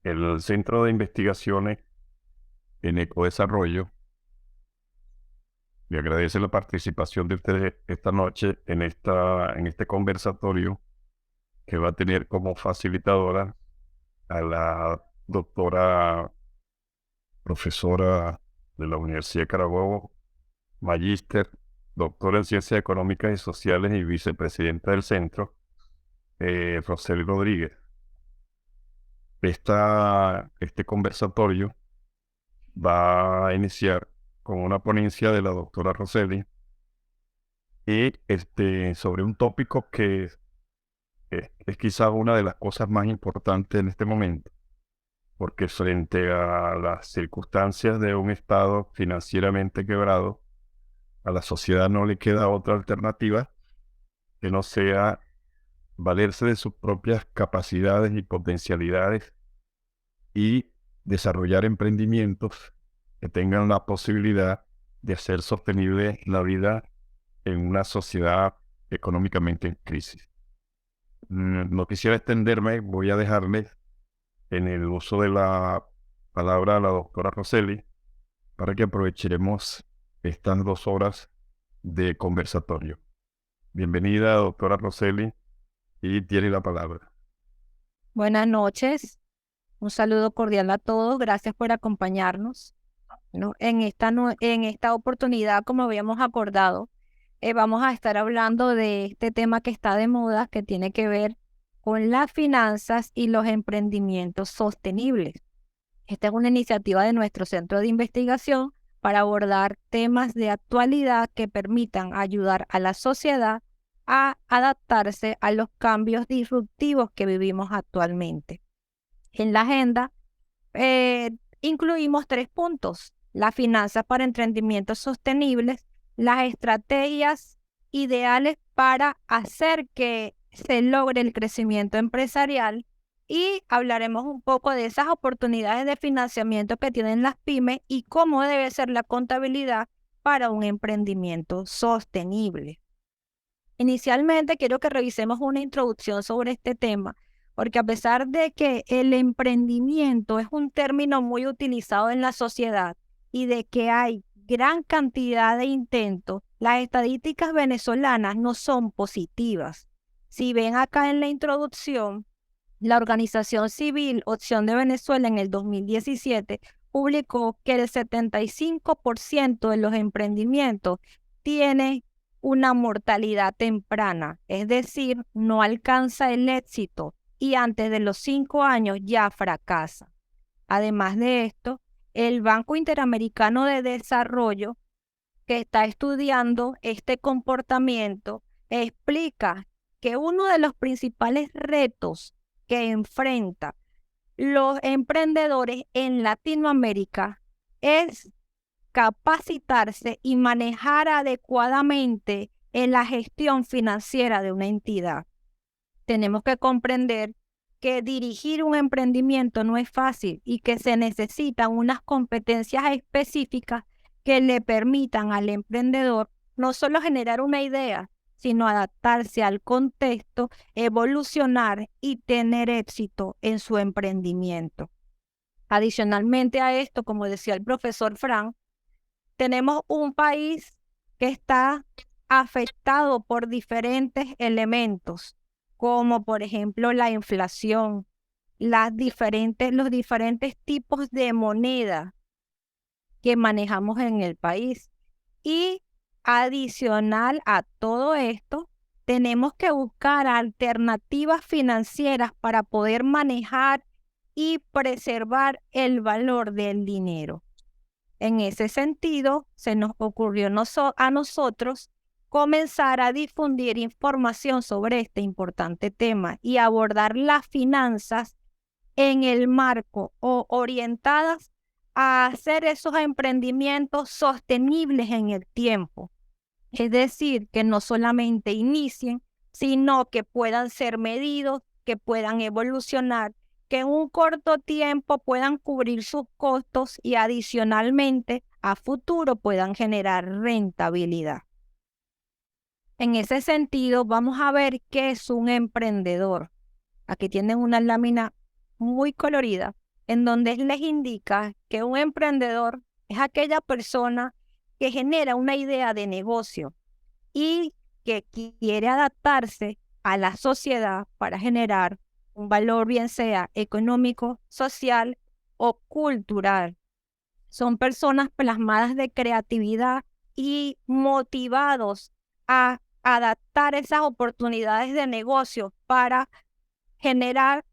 El Centro de Investigaciones en Ecodesarrollo le agradece la participación de ustedes esta noche en este conversatorio que va a tener como facilitadora a la doctora profesora de la Universidad de Carabobo, magíster, doctora en Ciencias Económicas y Sociales y vicepresidenta del centro, Rosely Rodríguez. Este conversatorio va a iniciar con una ponencia de la doctora Rosely y sobre un tópico que es quizás una de las cosas más importantes en este momento, porque frente a las circunstancias de un Estado financieramente quebrado, a la sociedad no le queda otra alternativa que no sea valerse de sus propias capacidades y potencialidades y desarrollar emprendimientos que tengan la posibilidad de hacer sostenible la vida en una sociedad económicamente en crisis. No quisiera extenderme, voy a dejarles en el uso de la palabra a la doctora Rosely para que aprovechemos estas 2 horas de conversatorio. Bienvenida, doctora Rosely, y tiene la palabra. Buenas noches, un saludo cordial a todos, gracias por acompañarnos. ¿No? En esta oportunidad, como habíamos acordado, vamos a estar hablando de este tema que está de moda, que tiene que ver con las finanzas y los emprendimientos sostenibles. Esta es una iniciativa de nuestro centro de investigación para abordar temas de actualidad que permitan ayudar a la sociedad a adaptarse a los cambios disruptivos que vivimos actualmente. En la agenda eh, incluimos 3 puntos: las finanzas para emprendimientos sostenibles, las estrategias ideales para hacer que se logre el crecimiento empresarial y hablaremos un poco de esas oportunidades de financiamiento que tienen las pymes y cómo debe ser la contabilidad para un emprendimiento sostenible. Inicialmente quiero que revisemos una introducción sobre este tema, porque a pesar de que el emprendimiento es un término muy utilizado en la sociedad y de que hay gran cantidad de intentos, las estadísticas venezolanas no son positivas. Si ven acá en la introducción, la organización civil Opción de Venezuela en el 2017 publicó que el 75% de los emprendimientos tiene una mortalidad temprana, es decir, no alcanza el éxito y antes de los 5 años ya fracasa. Además de esto, el Banco Interamericano de Desarrollo, que está estudiando este comportamiento, explica que uno de los principales retos que enfrenta los emprendedores en Latinoamérica es capacitarse y manejar adecuadamente en la gestión financiera de una entidad. Tenemos que comprender que dirigir un emprendimiento no es fácil y que se necesitan unas competencias específicas que le permitan al emprendedor no solo generar una idea, sino adaptarse al contexto, evolucionar y tener éxito en su emprendimiento. Adicionalmente a esto, como decía el profesor Frank, tenemos un país que está afectado por diferentes elementos, como por ejemplo la inflación, los diferentes tipos de moneda que manejamos en el país. Y adicional a todo esto, tenemos que buscar alternativas financieras para poder manejar y preservar el valor del dinero. En ese sentido, se nos ocurrió a nosotros comenzar a difundir información sobre este importante tema y abordar las finanzas en el marco o orientadas a hacer esos emprendimientos sostenibles en el tiempo. Es decir, que no solamente inicien, sino que puedan ser medidos, que puedan evolucionar, que en un corto tiempo puedan cubrir sus costos y adicionalmente a futuro puedan generar rentabilidad. En ese sentido, vamos a ver qué es un emprendedor. Aquí tienen una lámina muy colorida en donde les indica que un emprendedor es aquella persona que genera una idea de negocio y que quiere adaptarse a la sociedad para generar un valor, bien sea económico, social o cultural. Son personas plasmadas de creatividad y motivados a adaptar esas oportunidades de negocio para generar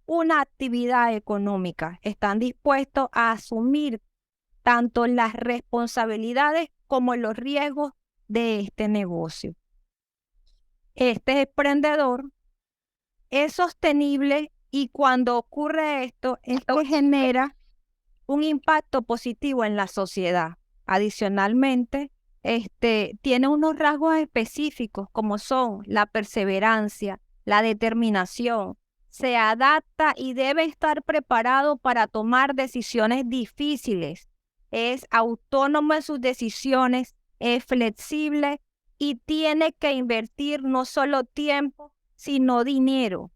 una actividad económica. Están dispuestos a asumir tanto las responsabilidades como los riesgos de este negocio. Este emprendedor es sostenible y cuando ocurre esto genera un impacto positivo en la sociedad. Adicionalmente, tiene unos rasgos específicos como son la perseverancia, la determinación, se adapta y debe estar preparado para tomar decisiones difíciles, es autónomo en sus decisiones, es flexible y tiene que invertir no solo tiempo, sino dinero.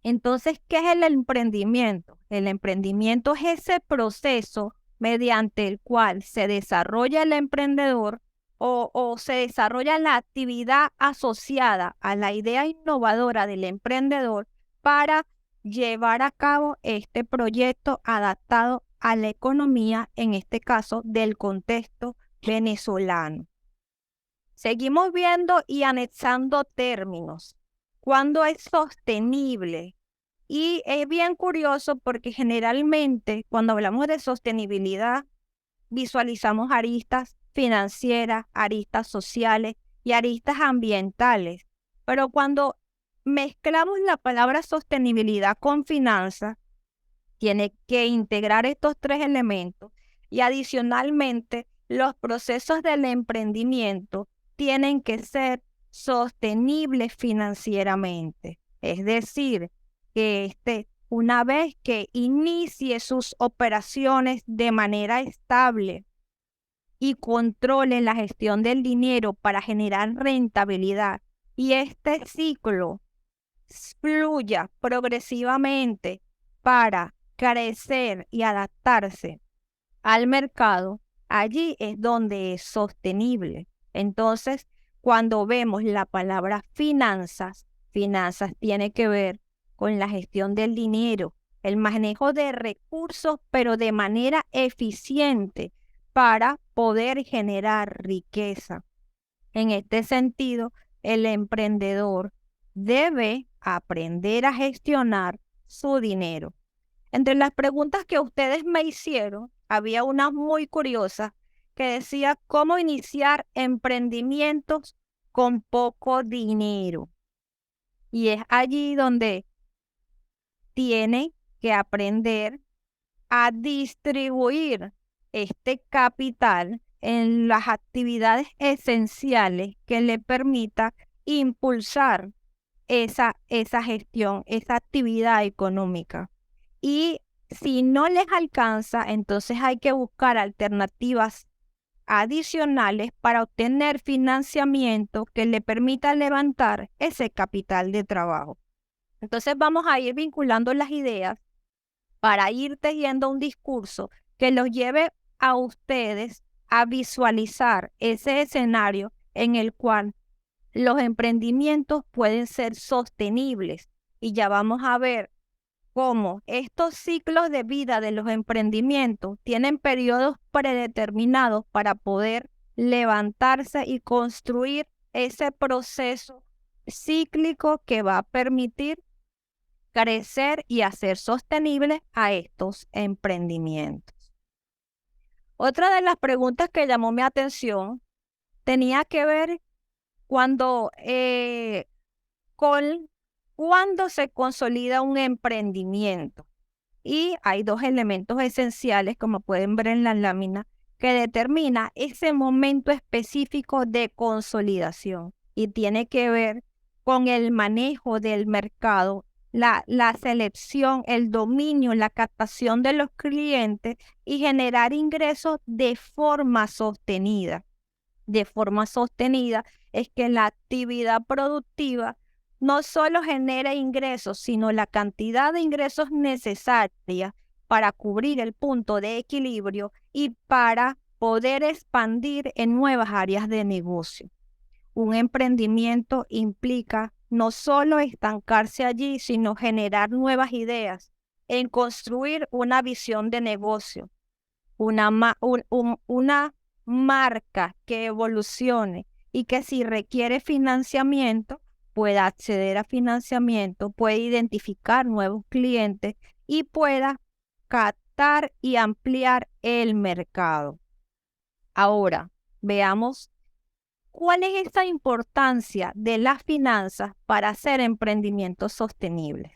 Entonces, ¿qué es el emprendimiento? El emprendimiento es ese proceso mediante el cual se desarrolla el emprendedor o se desarrolla la actividad asociada a la idea innovadora del emprendedor para llevar a cabo este proyecto adaptado a la economía, en este caso del contexto venezolano. Seguimos viendo y anexando términos. ¿Cuándo es sostenible? Y es bien curioso porque generalmente cuando hablamos de sostenibilidad visualizamos aristas financieras, aristas sociales y aristas ambientales. Pero cuando mezclamos la palabra sostenibilidad con finanzas, tiene que integrar estos tres elementos y adicionalmente los procesos del emprendimiento tienen que ser sostenibles financieramente. Es decir, que una vez que inicie sus operaciones de manera estable y controle la gestión del dinero para generar rentabilidad y este ciclo fluya progresivamente para crecer y adaptarse al mercado, allí es donde es sostenible. Entonces, cuando vemos la palabra finanzas, finanzas tiene que ver con la gestión del dinero, el manejo de recursos, pero de manera eficiente para poder generar riqueza. En este sentido, el emprendedor debe aprender a gestionar su dinero. Entre las preguntas que ustedes me hicieron, había una muy curiosa que decía cómo iniciar emprendimientos con poco dinero. Y es allí donde tienen que aprender a distribuir este capital en las actividades esenciales que le permita impulsar esa gestión, esa actividad económica. Y si no les alcanza, entonces hay que buscar alternativas adicionales para obtener financiamiento que le permita levantar ese capital de trabajo. Entonces vamos a ir vinculando las ideas para ir tejiendo un discurso que los lleve a ustedes a visualizar ese escenario en el cual los emprendimientos pueden ser sostenibles. Y ya vamos a ver cómo estos ciclos de vida de los emprendimientos tienen periodos predeterminados para poder levantarse y construir ese proceso cíclico que va a permitir crecer y hacer sostenible a estos emprendimientos. Otra de las preguntas que llamó mi atención tenía que ver con cuándo se consolida un emprendimiento. Y hay dos elementos esenciales, como pueden ver en la lámina, que determina ese momento específico de consolidación y tiene que ver con el manejo del mercado, la selección, el dominio, la captación de los clientes y generar ingresos de forma sostenida. De forma sostenida es que la actividad productiva no solo genera ingresos, sino la cantidad de ingresos necesarias para cubrir el punto de equilibrio y para poder expandir en nuevas áreas de negocio. Un emprendimiento implica no solo estancarse allí, sino generar nuevas ideas, en construir una visión de negocio, una marca que evolucione y que si requiere financiamiento, pueda acceder a financiamiento, puede identificar nuevos clientes y pueda captar y ampliar el mercado. Ahora, veamos cuál es esta importancia de las finanzas para hacer emprendimientos sostenibles.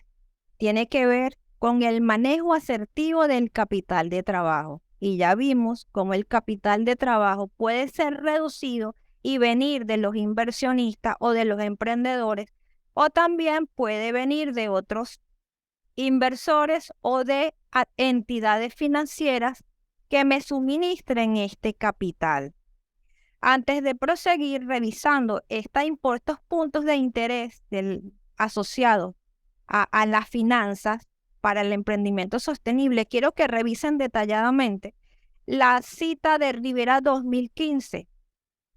Tiene que ver con el manejo asertivo del capital de trabajo. Y ya vimos cómo el capital de trabajo puede ser reducido y venir de los inversionistas o de los emprendedores, o también puede venir de otros inversores o de entidades financieras que me suministren este capital. Antes de proseguir revisando estos puntos de interés asociados a las finanzas para el emprendimiento sostenible, quiero que revisen detalladamente la cita de Rivera 2015.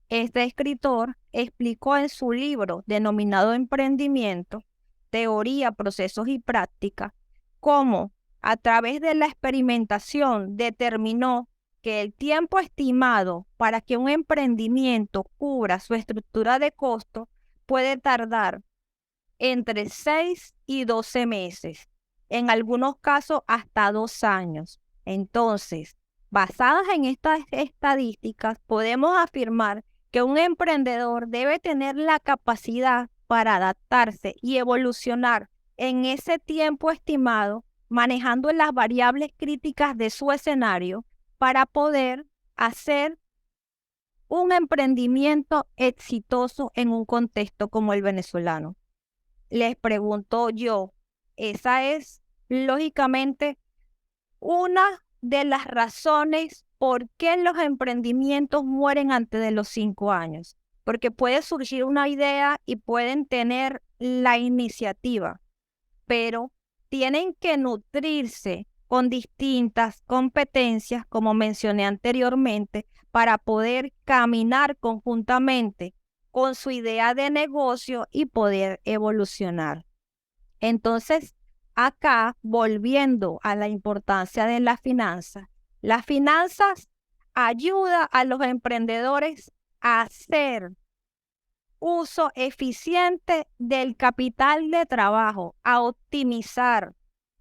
Este escritor explicó en su libro denominado Emprendimiento, Teoría, Procesos y Práctica, cómo a través de la experimentación determinó que el tiempo estimado para que un emprendimiento cubra su estructura de costo puede tardar entre 6 y 12 meses, en algunos casos hasta 2 años. Entonces, basadas en estas estadísticas, podemos afirmar que un emprendedor debe tener la capacidad para adaptarse y evolucionar en ese tiempo estimado, manejando las variables críticas de su escenario para poder hacer un emprendimiento exitoso en un contexto como el venezolano. Les pregunto yo, esa es lógicamente una de las razones por qué los emprendimientos mueren antes de los 5 años. Porque puede surgir una idea y pueden tener la iniciativa, pero tienen que nutrirse con distintas competencias, como mencioné anteriormente, para poder caminar conjuntamente con su idea de negocio y poder evolucionar. Entonces, acá, volviendo a la importancia de las finanzas ayudan a los emprendedores a hacer uso eficiente del capital de trabajo, a optimizar,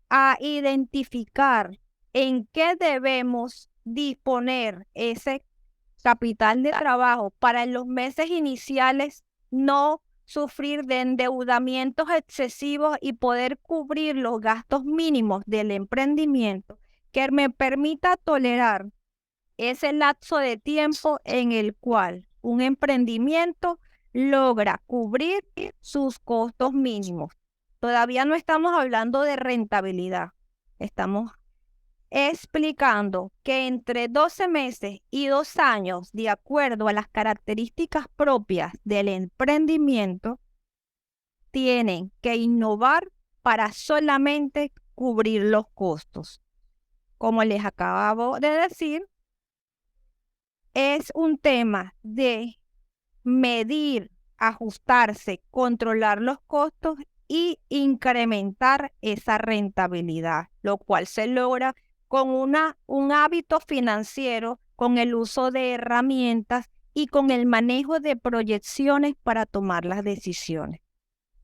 a identificar en qué debemos disponer ese capital de trabajo para en los meses iniciales no sufrir de endeudamientos excesivos y poder cubrir los gastos mínimos del emprendimiento que me permita tolerar ese lapso de tiempo en el cual un emprendimiento logra cubrir sus costos mínimos. Todavía no estamos hablando de rentabilidad. Estamos explicando que entre 12 meses y 2 años, de acuerdo a las características propias del emprendimiento, tienen que innovar para solamente cubrir los costos. Como les acabo de decir, es un tema de medir, ajustarse, controlar los costos y incrementar esa rentabilidad, lo cual se logra con un hábito financiero, con el uso de herramientas y con el manejo de proyecciones para tomar las decisiones.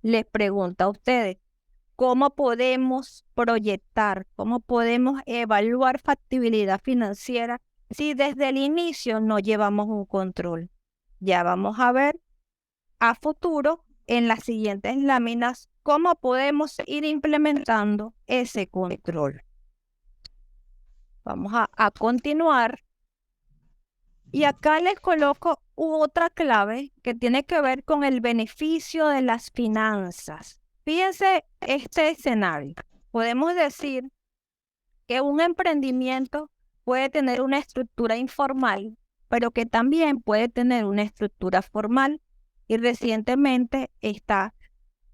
Les pregunto a ustedes, ¿cómo podemos proyectar, cómo podemos evaluar factibilidad financiera si desde el inicio no llevamos un control? Ya vamos a ver a futuro en las siguientes láminas cómo podemos ir implementando ese control. Vamos a continuar. Y acá les coloco otra clave que tiene que ver con el beneficio de las finanzas. Fíjense este escenario. Podemos decir que un emprendimiento puede tener una estructura informal, pero que también puede tener una estructura formal. Y recientemente está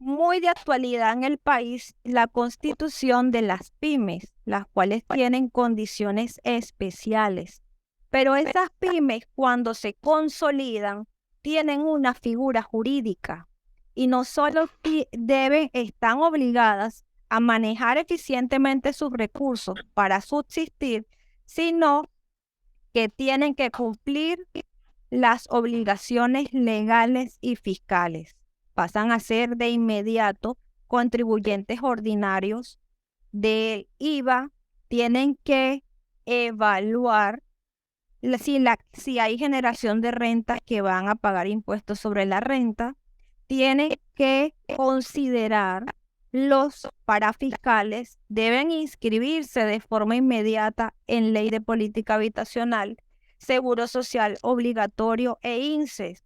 muy de actualidad en el país la constitución de las pymes, las cuales tienen condiciones especiales. Pero esas pymes, cuando se consolidan, tienen una figura jurídica y no solo están obligadas a manejar eficientemente sus recursos para subsistir, sino que tienen que cumplir las obligaciones legales y fiscales. Pasan a ser de inmediato contribuyentes ordinarios del IVA, tienen que evaluar si hay generación de renta que van a pagar impuestos sobre la renta, tienen que considerar los parafiscales, deben inscribirse de forma inmediata en Ley de Política Habitacional, Seguro Social Obligatorio e INSES.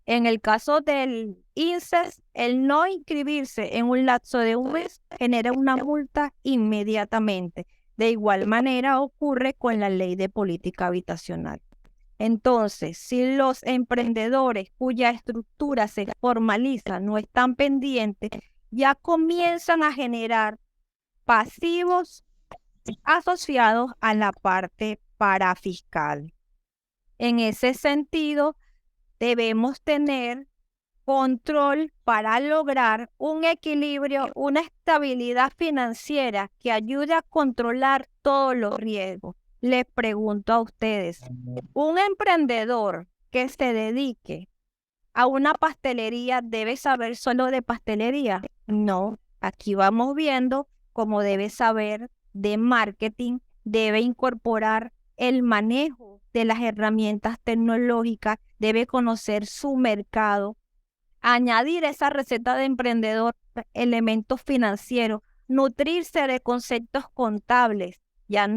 En el caso del INSES, el no inscribirse en un lapso de un mes genera una multa inmediatamente. De igual manera ocurre con la Ley de Política Habitacional. Entonces, si los emprendedores cuya estructura se formaliza no están pendientes, ya comienzan a generar pasivos asociados a la parte parafiscal. En ese sentido, debemos tener control para lograr un equilibrio, una estabilidad financiera que ayude a controlar todos los riesgos. Les pregunto a ustedes, ¿un emprendedor que se dedique a una pastelería debe saber solo de pastelería? No, aquí vamos viendo cómo debe saber de marketing, debe incorporar el manejo de las herramientas tecnológicas, debe conocer su mercado, añadir esa receta de emprendedor elementos financieros, nutrirse de conceptos contables, ya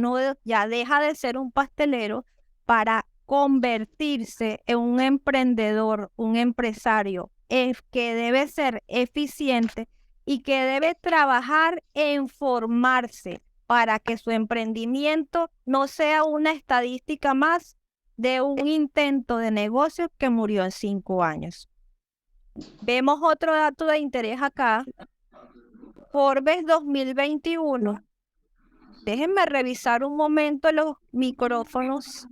deja de ser un pastelero para convertirse en un emprendedor, un empresario que debe ser eficiente y que debe trabajar en formarse para que su emprendimiento no sea una estadística más de un intento de negocio que murió en 5 años. Vemos otro dato de interés acá. Forbes 2021. Déjenme revisar un momento los micrófonos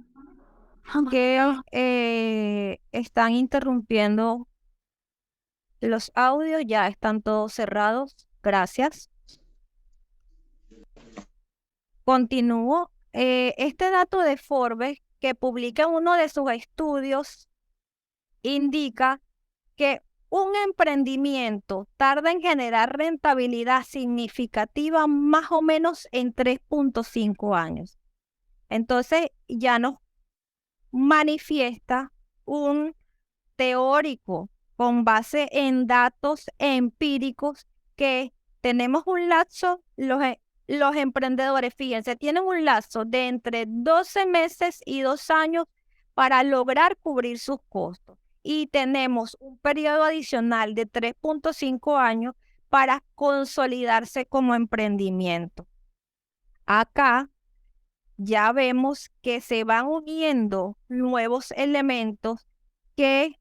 que están interrumpiendo los audios. Ya están todos cerrados. Gracias. Continúo. Este dato de Forbes que publica en uno de sus estudios indica que un emprendimiento tarda en generar rentabilidad significativa más o menos en 3.5 años. Entonces ya nos manifiesta un teórico con base en datos empíricos que tenemos un lapso, los emprendedores, fíjense, tienen un lapso de entre 12 meses y 2 años para lograr cubrir sus costos. Y tenemos un periodo adicional de 3.5 años para consolidarse como emprendimiento. Acá ya vemos que se van uniendo nuevos elementos que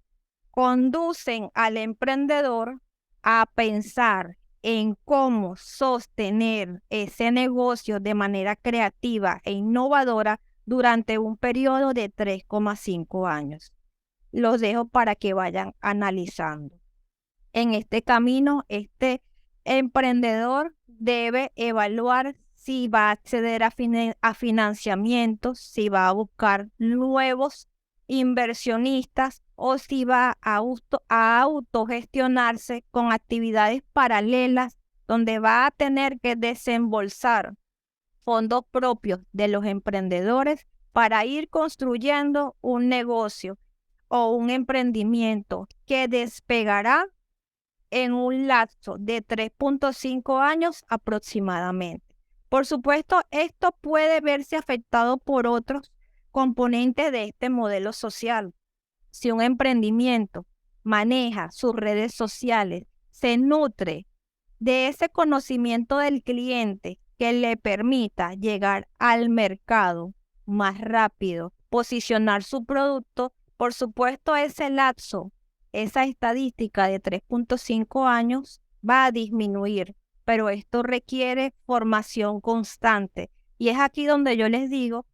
conducen al emprendedor a pensar en cómo sostener ese negocio de manera creativa e innovadora durante un periodo de 3,5 años. Los dejo para que vayan analizando. En este camino, este emprendedor debe evaluar si va a acceder a financiamientos, si va a buscar nuevos inversionistas o si va a autogestionarse con actividades paralelas donde va a tener que desembolsar fondos propios de los emprendedores para ir construyendo un negocio o un emprendimiento que despegará en un lapso de 3.5 años aproximadamente. Por supuesto, esto puede verse afectado por otros componentes de este modelo social. Si un emprendimiento maneja sus redes sociales, se nutre de ese conocimiento del cliente que le permita llegar al mercado más rápido, posicionar su producto, por supuesto ese lapso, esa estadística de 3.5 años va a disminuir, pero esto requiere formación constante. Y es aquí donde yo les digo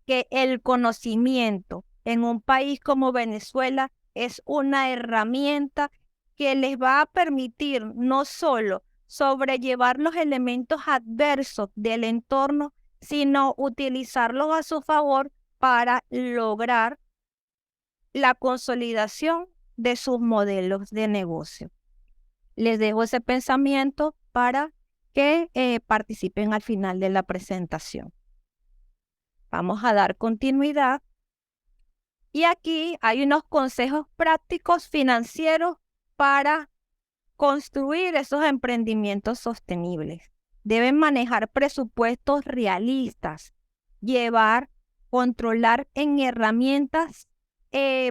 que el conocimiento en un país como Venezuela es una herramienta que les va a permitir no solo sobrellevar los elementos adversos del entorno, sino utilizarlos a su favor para lograr la consolidación de sus modelos de negocio. Les dejo ese pensamiento para que participen al final de la presentación. Vamos a dar continuidad. Y aquí hay unos consejos prácticos financieros para construir esos emprendimientos sostenibles. Deben manejar presupuestos realistas, controlar en herramientas,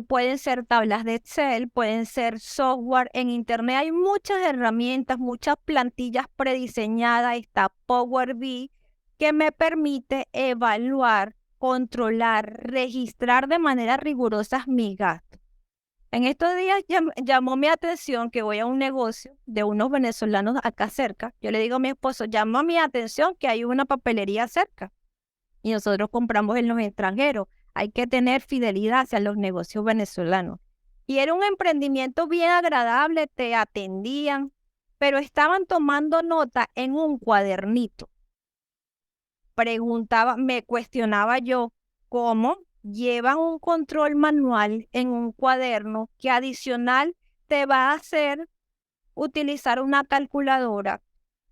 pueden ser tablas de Excel, pueden ser software en Internet. Hay muchas herramientas, muchas plantillas prediseñadas. Está Power BI que me permite evaluar, controlar, registrar de manera rigurosa mis gastos. En estos días llamó mi atención que voy a un negocio de unos venezolanos acá cerca. Yo le digo a mi esposo, llama mi atención que hay una papelería cerca y nosotros compramos en los extranjeros. Hay que tener fidelidad hacia los negocios venezolanos. Y era un emprendimiento bien agradable, te atendían, pero estaban tomando nota en un cuadernito. Me cuestionaba yo cómo llevan un control manual en un cuaderno que adicional te va a hacer utilizar una calculadora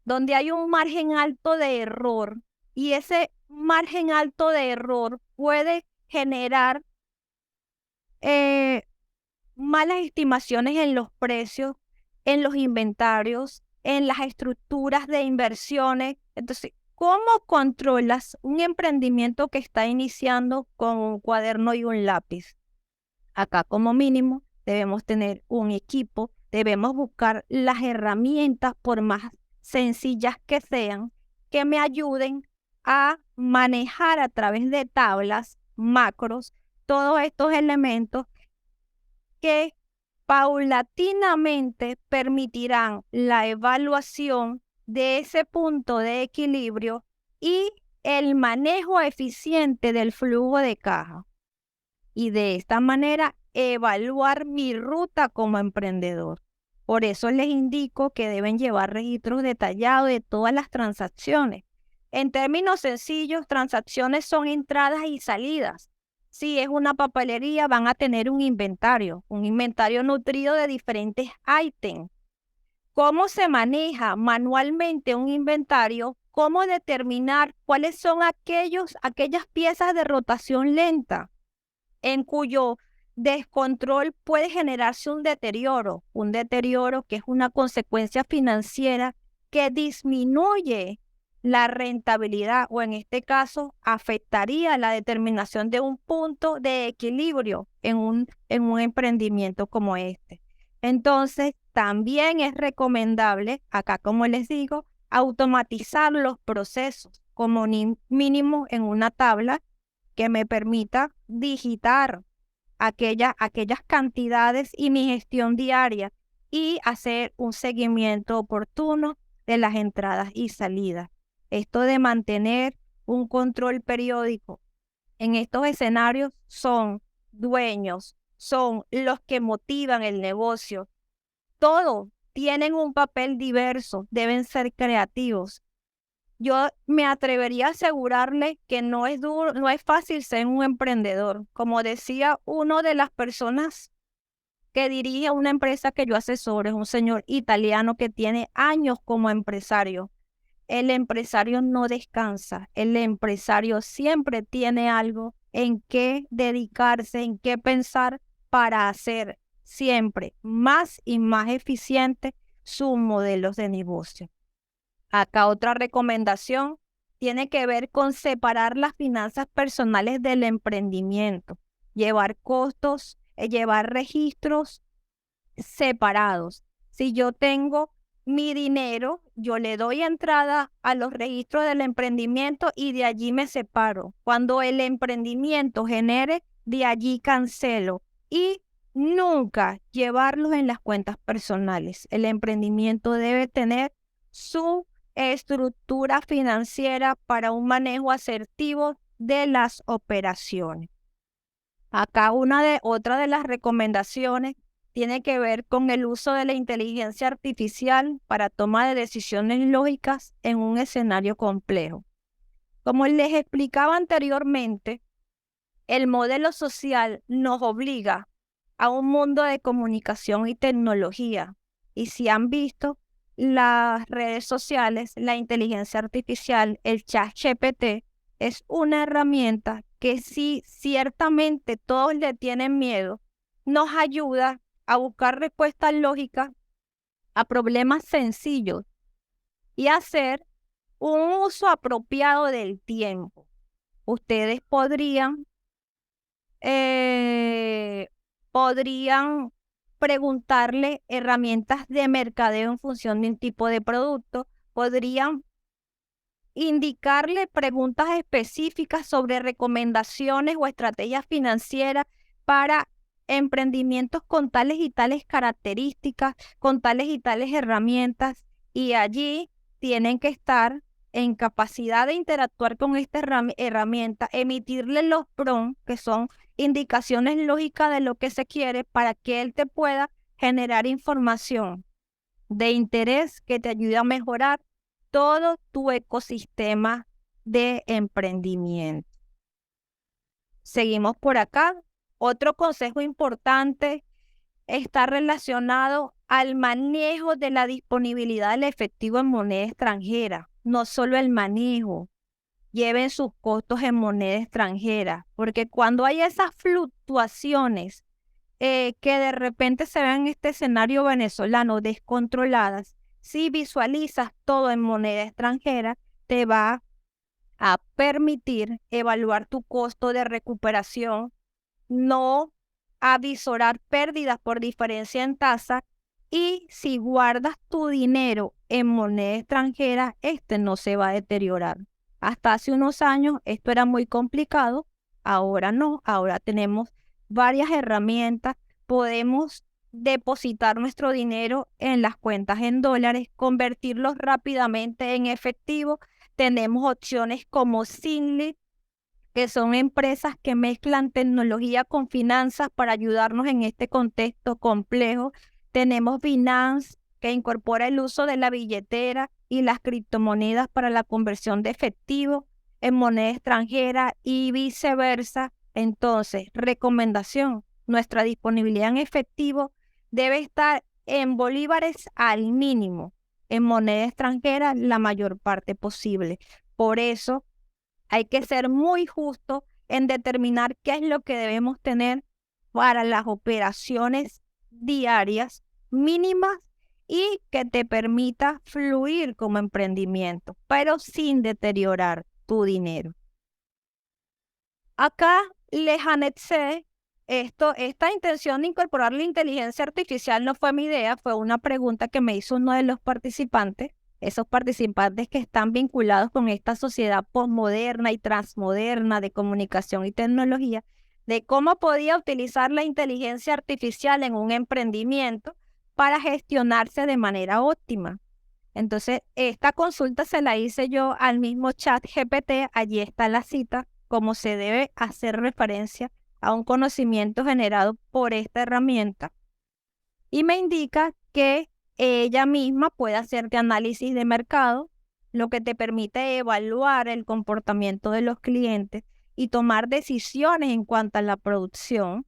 donde hay un margen alto de error y ese margen alto de error puede generar malas estimaciones en los precios, en los inventarios, en las estructuras de inversiones. Entonces, ¿cómo controlas un emprendimiento que está iniciando con un cuaderno y un lápiz? Acá como mínimo debemos tener un equipo, debemos buscar las herramientas, por más sencillas que sean, que me ayuden a manejar a través de tablas, macros, todos estos elementos que paulatinamente permitirán la evaluación de ese punto de equilibrio y el manejo eficiente del flujo de caja. Y de esta manera evaluar mi ruta como emprendedor. Por eso les indico que deben llevar registros detallados de todas las transacciones. En términos sencillos, transacciones son entradas y salidas. Si es una papelería, van a tener un inventario nutrido de diferentes ítems. ¿Cómo se maneja manualmente un inventario? ¿Cómo determinar cuáles son aquellas piezas de rotación lenta en cuyo descontrol puede generarse un deterioro que es una consecuencia financiera que disminuye la rentabilidad o en este caso afectaría la determinación de un punto de equilibrio en un emprendimiento como este? Entonces, también es recomendable, acá como les digo, automatizar los procesos como mínimo en una tabla que me permita digitar aquellas cantidades y mi gestión diaria y hacer un seguimiento oportuno de las entradas y salidas. Esto de mantener un control periódico en estos escenarios son dueños, son los que motivan el negocio. Todos tienen un papel diverso, deben ser creativos. Yo me atrevería a asegurarle que no es fácil ser un emprendedor. Como decía una de las personas que dirige una empresa que yo asesoro, es un señor italiano que tiene años como empresario. El empresario no descansa, el empresario siempre tiene algo en qué dedicarse, en qué pensar para hacer siempre más y más eficiente sus modelos de negocio. Acá otra recomendación tiene que ver con separar las finanzas personales del emprendimiento, llevar costos, llevar registros separados. Si yo tengo mi dinero, yo le doy entrada a los registros del emprendimiento y de allí me separo. Cuando el emprendimiento genere, de allí cancelo y nunca llevarlos en las cuentas personales. El emprendimiento debe tener su estructura financiera para un manejo asertivo de las operaciones. Acá otra de las recomendaciones tiene que ver con el uso de la inteligencia artificial para toma de decisiones lógicas en un escenario complejo. Como les explicaba anteriormente, el modelo social nos obliga a un mundo de comunicación y tecnología. Y si han visto las redes sociales, la inteligencia artificial, el ChatGPT, es una herramienta que sí, ciertamente todos le tienen miedo, nos ayuda a buscar respuestas lógicas a problemas sencillos y hacer un uso apropiado del tiempo. Ustedes podrían preguntarle herramientas de mercadeo en función de un tipo de producto, podrían indicarle preguntas específicas sobre recomendaciones o estrategias financieras para emprendimientos con tales y tales características, con tales y tales herramientas, y allí tienen que estar en capacidad de interactuar con esta herramienta, emitirle los prompts, que son indicaciones lógicas de lo que se quiere, para que él te pueda generar información de interés que te ayude a mejorar todo tu ecosistema de emprendimiento. Seguimos por acá. Otro consejo importante está relacionado al manejo de la disponibilidad del efectivo en moneda extranjera. No solo el manejo, lleven sus costos en moneda extranjera, porque cuando hay esas fluctuaciones que de repente se ven en este escenario venezolano descontroladas, si visualizas todo en moneda extranjera, te va a permitir evaluar tu costo de recuperación, no avisorar pérdidas por diferencia en tasa, y si guardas tu dinero en moneda extranjera, este no se va a deteriorar. Hasta hace unos años esto era muy complicado, ahora no, ahora tenemos varias herramientas, podemos depositar nuestro dinero en las cuentas en dólares, convertirlos rápidamente en efectivo. Tenemos opciones como Zinli, que son empresas que mezclan tecnología con finanzas para ayudarnos en este contexto complejo. Tenemos Binance, que incorpora el uso de la billetera y las criptomonedas para la conversión de efectivo en moneda extranjera y viceversa. Entonces, recomendación, nuestra disponibilidad en efectivo debe estar en bolívares al mínimo, en moneda extranjera la mayor parte posible. Por eso, hay que ser muy justo en determinar qué es lo que debemos tener para las operaciones diarias mínimas y que te permita fluir como emprendimiento, pero sin deteriorar tu dinero. Acá les anexé esta intención de incorporar la inteligencia artificial no fue mi idea, fue una pregunta que me hizo uno de los participantes, esos participantes que están vinculados con esta sociedad posmoderna y transmoderna de comunicación y tecnología, de cómo podía utilizar la inteligencia artificial en un emprendimiento para gestionarse de manera óptima. Entonces, esta consulta se la hice yo al mismo chat GPT, allí está la cita, cómo se debe hacer referencia a un conocimiento generado por esta herramienta. Y me indica que ella misma puede hacerte análisis de mercado, lo que te permite evaluar el comportamiento de los clientes y tomar decisiones en cuanto a la producción,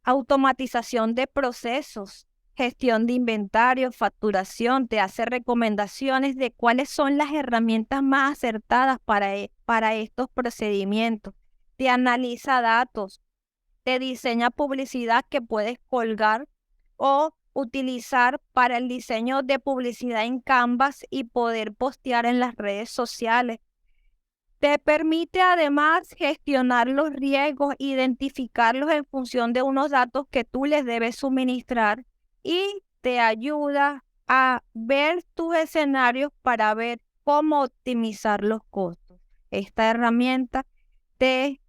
automatización de procesos, gestión de inventario, facturación, te hace recomendaciones de cuáles son las herramientas más acertadas para estos procedimientos, te analiza datos, te diseña publicidad que puedes colgar o utilizar para el diseño de publicidad en Canvas y poder postear en las redes sociales. Te permite además gestionar los riesgos, identificarlos en función de unos datos que tú les debes suministrar y te ayuda a ver tus escenarios para ver cómo optimizar los costos. Esta herramienta te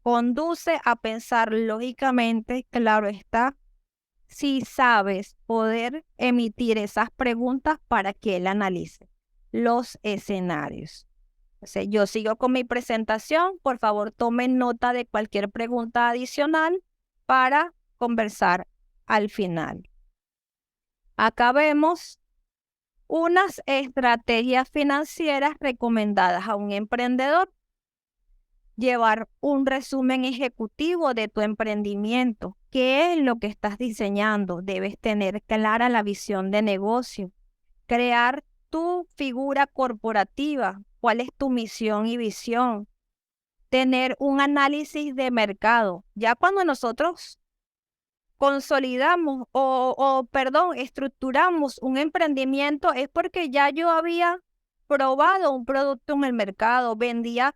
conduce a pensar lógicamente, claro está, si sabes poder emitir esas preguntas para que él analice los escenarios. O sea, yo sigo con mi presentación. Por favor, tomen nota de cualquier pregunta adicional para conversar al final. Acá vemos unas estrategias financieras recomendadas a un emprendedor. Llevar un resumen ejecutivo de tu emprendimiento. ¿Qué es lo que estás diseñando? Debes tener clara la visión de negocio. Crear tu figura corporativa. ¿Cuál es tu misión y visión? Tener un análisis de mercado. Ya cuando nosotros consolidamos estructuramos un emprendimiento es porque ya yo había probado un producto en el mercado, vendía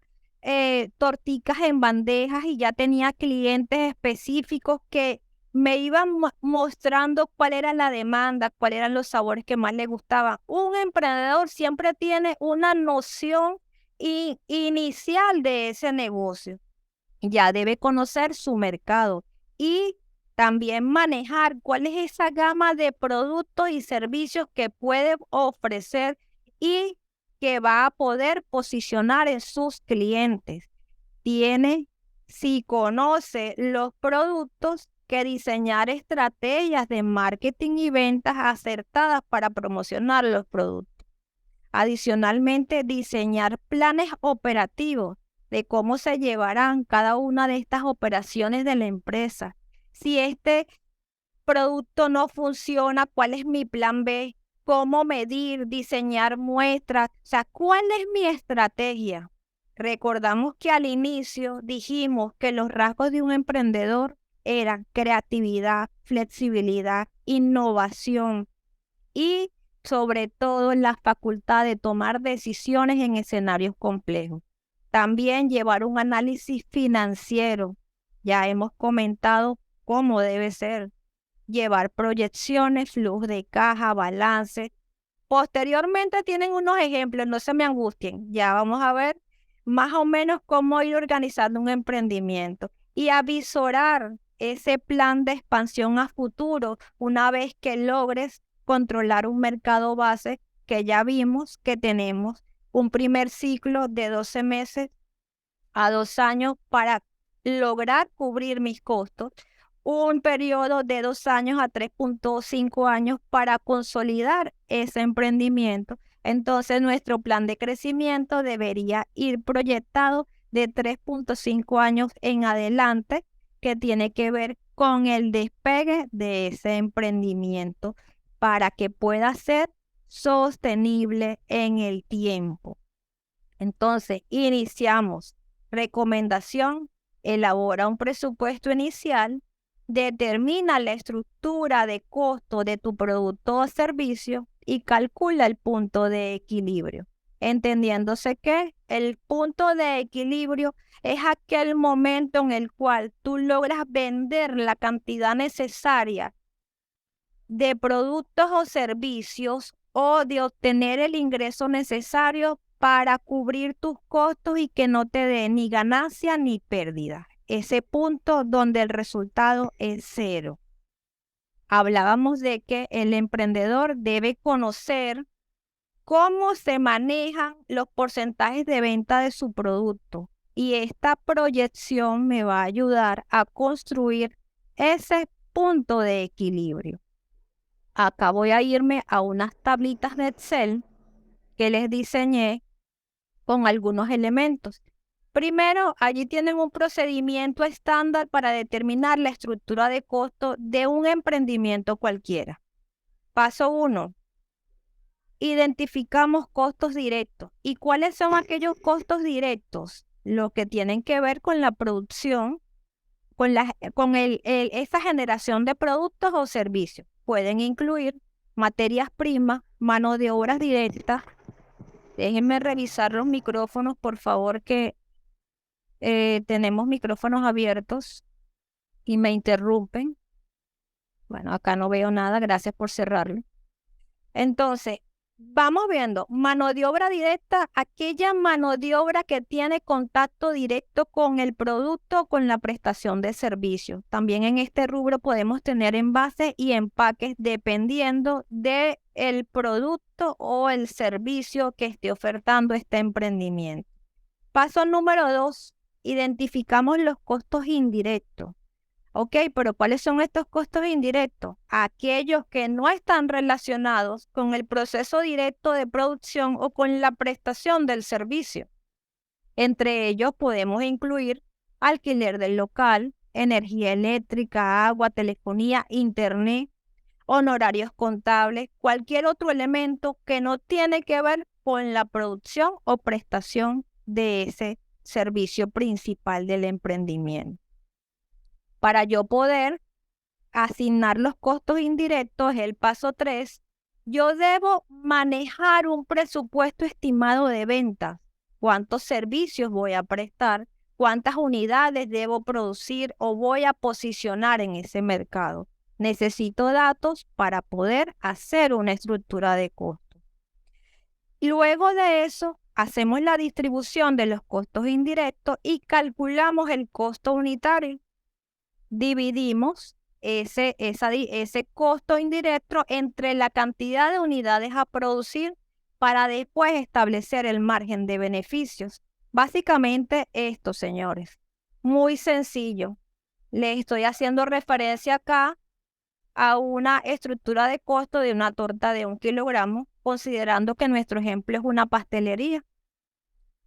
torticas en bandejas y ya tenía clientes específicos que me iban mostrando cuál era la demanda, cuáles eran los sabores que más le gustaban. Un emprendedor siempre tiene una noción inicial de ese negocio. Ya debe conocer su mercado y también manejar cuál es esa gama de productos y servicios que puede ofrecer y que va a poder posicionar en sus clientes. Si conoce los productos, que diseñar estrategias de marketing y ventas acertadas para promocionar los productos. Adicionalmente, diseñar planes operativos de cómo se llevarán cada una de estas operaciones de la empresa. Si este producto no funciona, ¿cuál es mi plan B? ¿Cómo medir, diseñar muestras? O sea, ¿cuál es mi estrategia? Recordamos que al inicio dijimos que los rasgos de un emprendedor eran creatividad, flexibilidad, innovación y sobre todo la facultad de tomar decisiones en escenarios complejos. También llevar un análisis financiero. Ya hemos comentado cómo debe ser. Llevar proyecciones, flujo de caja, balance. Posteriormente tienen unos ejemplos, no se me angustien. Ya vamos a ver más o menos cómo ir organizando un emprendimiento y avisorar ese plan de expansión a futuro una vez que logres controlar un mercado base que ya vimos que tenemos un primer ciclo de 12 meses a 2 años para lograr cubrir mis costos, un periodo de 2 años a 3.5 años para consolidar ese emprendimiento. Entonces, nuestro plan de crecimiento debería ir proyectado de 3.5 años en adelante, que tiene que ver con el despegue de ese emprendimiento para que pueda ser sostenible en el tiempo. Entonces, iniciamos. Recomendación: elabora un presupuesto inicial, determina la estructura de costo de tu producto o servicio y calcula el punto de equilibrio. Entendiéndose que el punto de equilibrio es aquel momento en el cual tú logras vender la cantidad necesaria de productos o servicios o de obtener el ingreso necesario para cubrir tus costos y que no te dé ni ganancia ni pérdida. Ese punto donde el resultado es cero. Hablábamos de que el emprendedor debe conocer cómo se manejan los porcentajes de venta de su producto y esta proyección me va a ayudar a construir ese punto de equilibrio. Acá voy a irme a unas tablitas de Excel que les diseñé con algunos elementos. Primero, allí tienen un procedimiento estándar para determinar la estructura de costo de un emprendimiento cualquiera. Paso 1. Identificamos costos directos. ¿Y cuáles son aquellos costos directos? Los que tienen que ver con la producción, con esa generación de productos o servicios. Pueden incluir materias primas, mano de obra directa. Déjenme revisar los micrófonos, por favor, que tenemos micrófonos abiertos y me interrumpen. Bueno, acá no veo nada, gracias por cerrarlo. Entonces, vamos viendo, mano de obra directa, aquella mano de obra que tiene contacto directo con el producto, con la prestación de servicio. También en este rubro podemos tener envases y empaques dependiendo del producto o el servicio que esté ofertando este emprendimiento. Paso número 2, identificamos los costos indirectos. Ok, pero ¿cuáles son estos costos indirectos? Aquellos que no están relacionados con el proceso directo de producción o con la prestación del servicio. Entre ellos podemos incluir alquiler del local, energía eléctrica, agua, telefonía, internet, honorarios contables, cualquier otro elemento que no tiene que ver con la producción o prestación de ese servicio principal del emprendimiento. Para yo poder asignar los costos indirectos, el paso 3, yo debo manejar un presupuesto estimado de ventas. ¿Cuántos servicios voy a prestar? ¿Cuántas unidades debo producir o voy a posicionar en ese mercado? Necesito datos para poder hacer una estructura de costos. Luego de eso, hacemos la distribución de los costos indirectos y calculamos el costo unitario. Dividimos ese costo indirecto entre la cantidad de unidades a producir para después establecer el margen de beneficios. Básicamente esto, señores, muy sencillo. Les estoy haciendo referencia acá a una estructura de costo de una torta de 1 kilogramo, considerando que nuestro ejemplo es una pastelería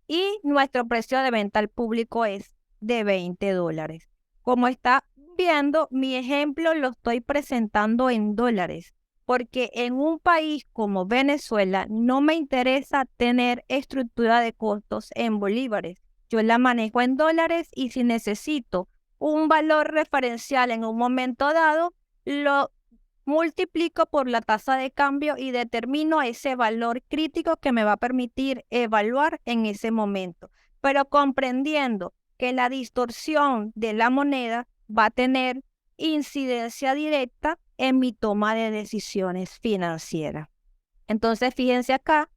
y nuestro precio de venta al público es de $20. Como está viendo, mi ejemplo lo estoy presentando en dólares, porque en un país como Venezuela no me interesa tener estructura de costos en bolívares. Yo la manejo en dólares y si necesito un valor referencial en un momento dado, lo multiplico por la tasa de cambio y determino ese valor crítico que me va a permitir evaluar en ese momento, pero comprendiendo que la distorsión de la moneda va a tener incidencia directa en mi toma de decisiones financieras. Entonces, fíjense acá,